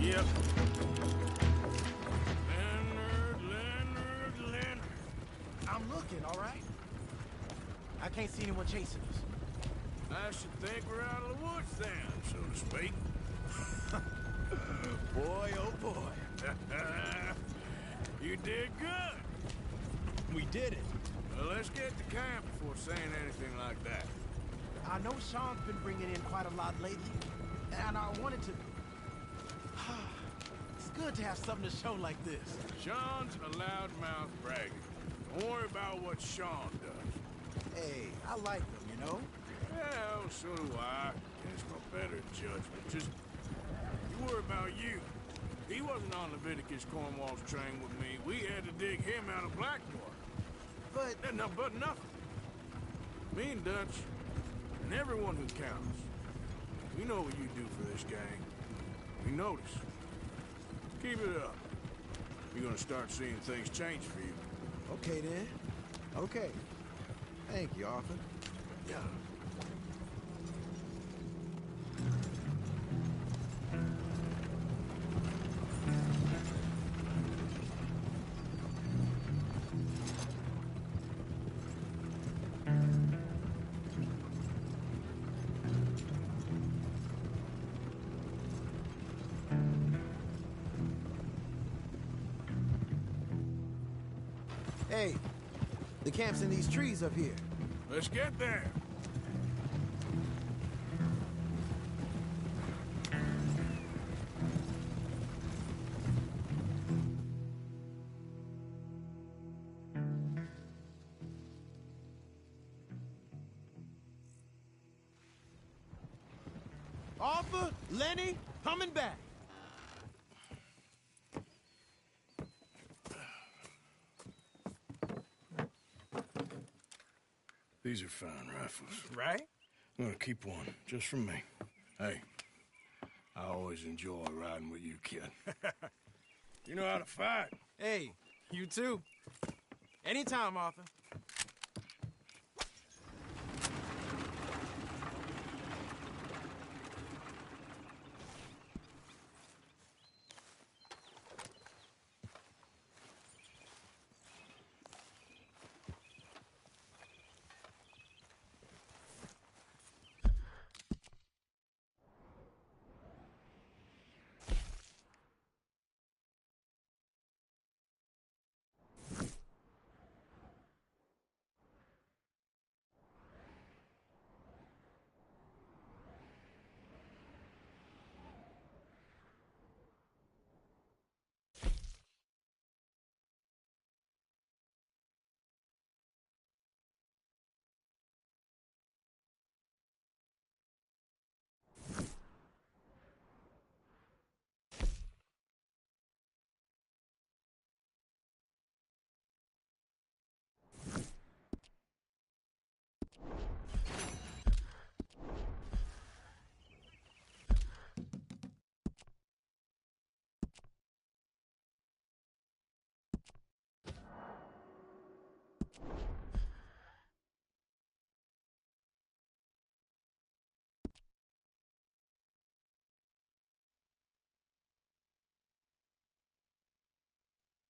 Yep. Leonard. I'm looking, all right? I can't see anyone chasing us. I should think we're out of the woods then, so to speak. Boy, oh boy. You did good. We did it. Well, let's get to camp before saying anything like that. I know Sean's been bringing in quite a lot lately, and I wanted to... It's good to have something to show like this. Sean's a loudmouth bragger. Don't worry about what Sean does. Hey, I like him, you know? Well, so do I. Against my better judgment. Just, you worry about you. He wasn't on Leviticus Cornwall's train with me. We had to dig him out of Blackwater. But nothing. Me and Dutch, and everyone who counts, we know what you do for this gang. We notice. Keep it up. You're gonna start seeing things change for you. Okay, then. Okay. Thank you, Arthur. Yeah. Hey, the camp's in these trees up here. Let's get there. Arthur, Lenny, coming back. These are fine rifles. Right? I'm gonna keep one, just for me. Hey, I always enjoy riding with you, kid. You know how to fight. Hey, you too. Anytime, Arthur.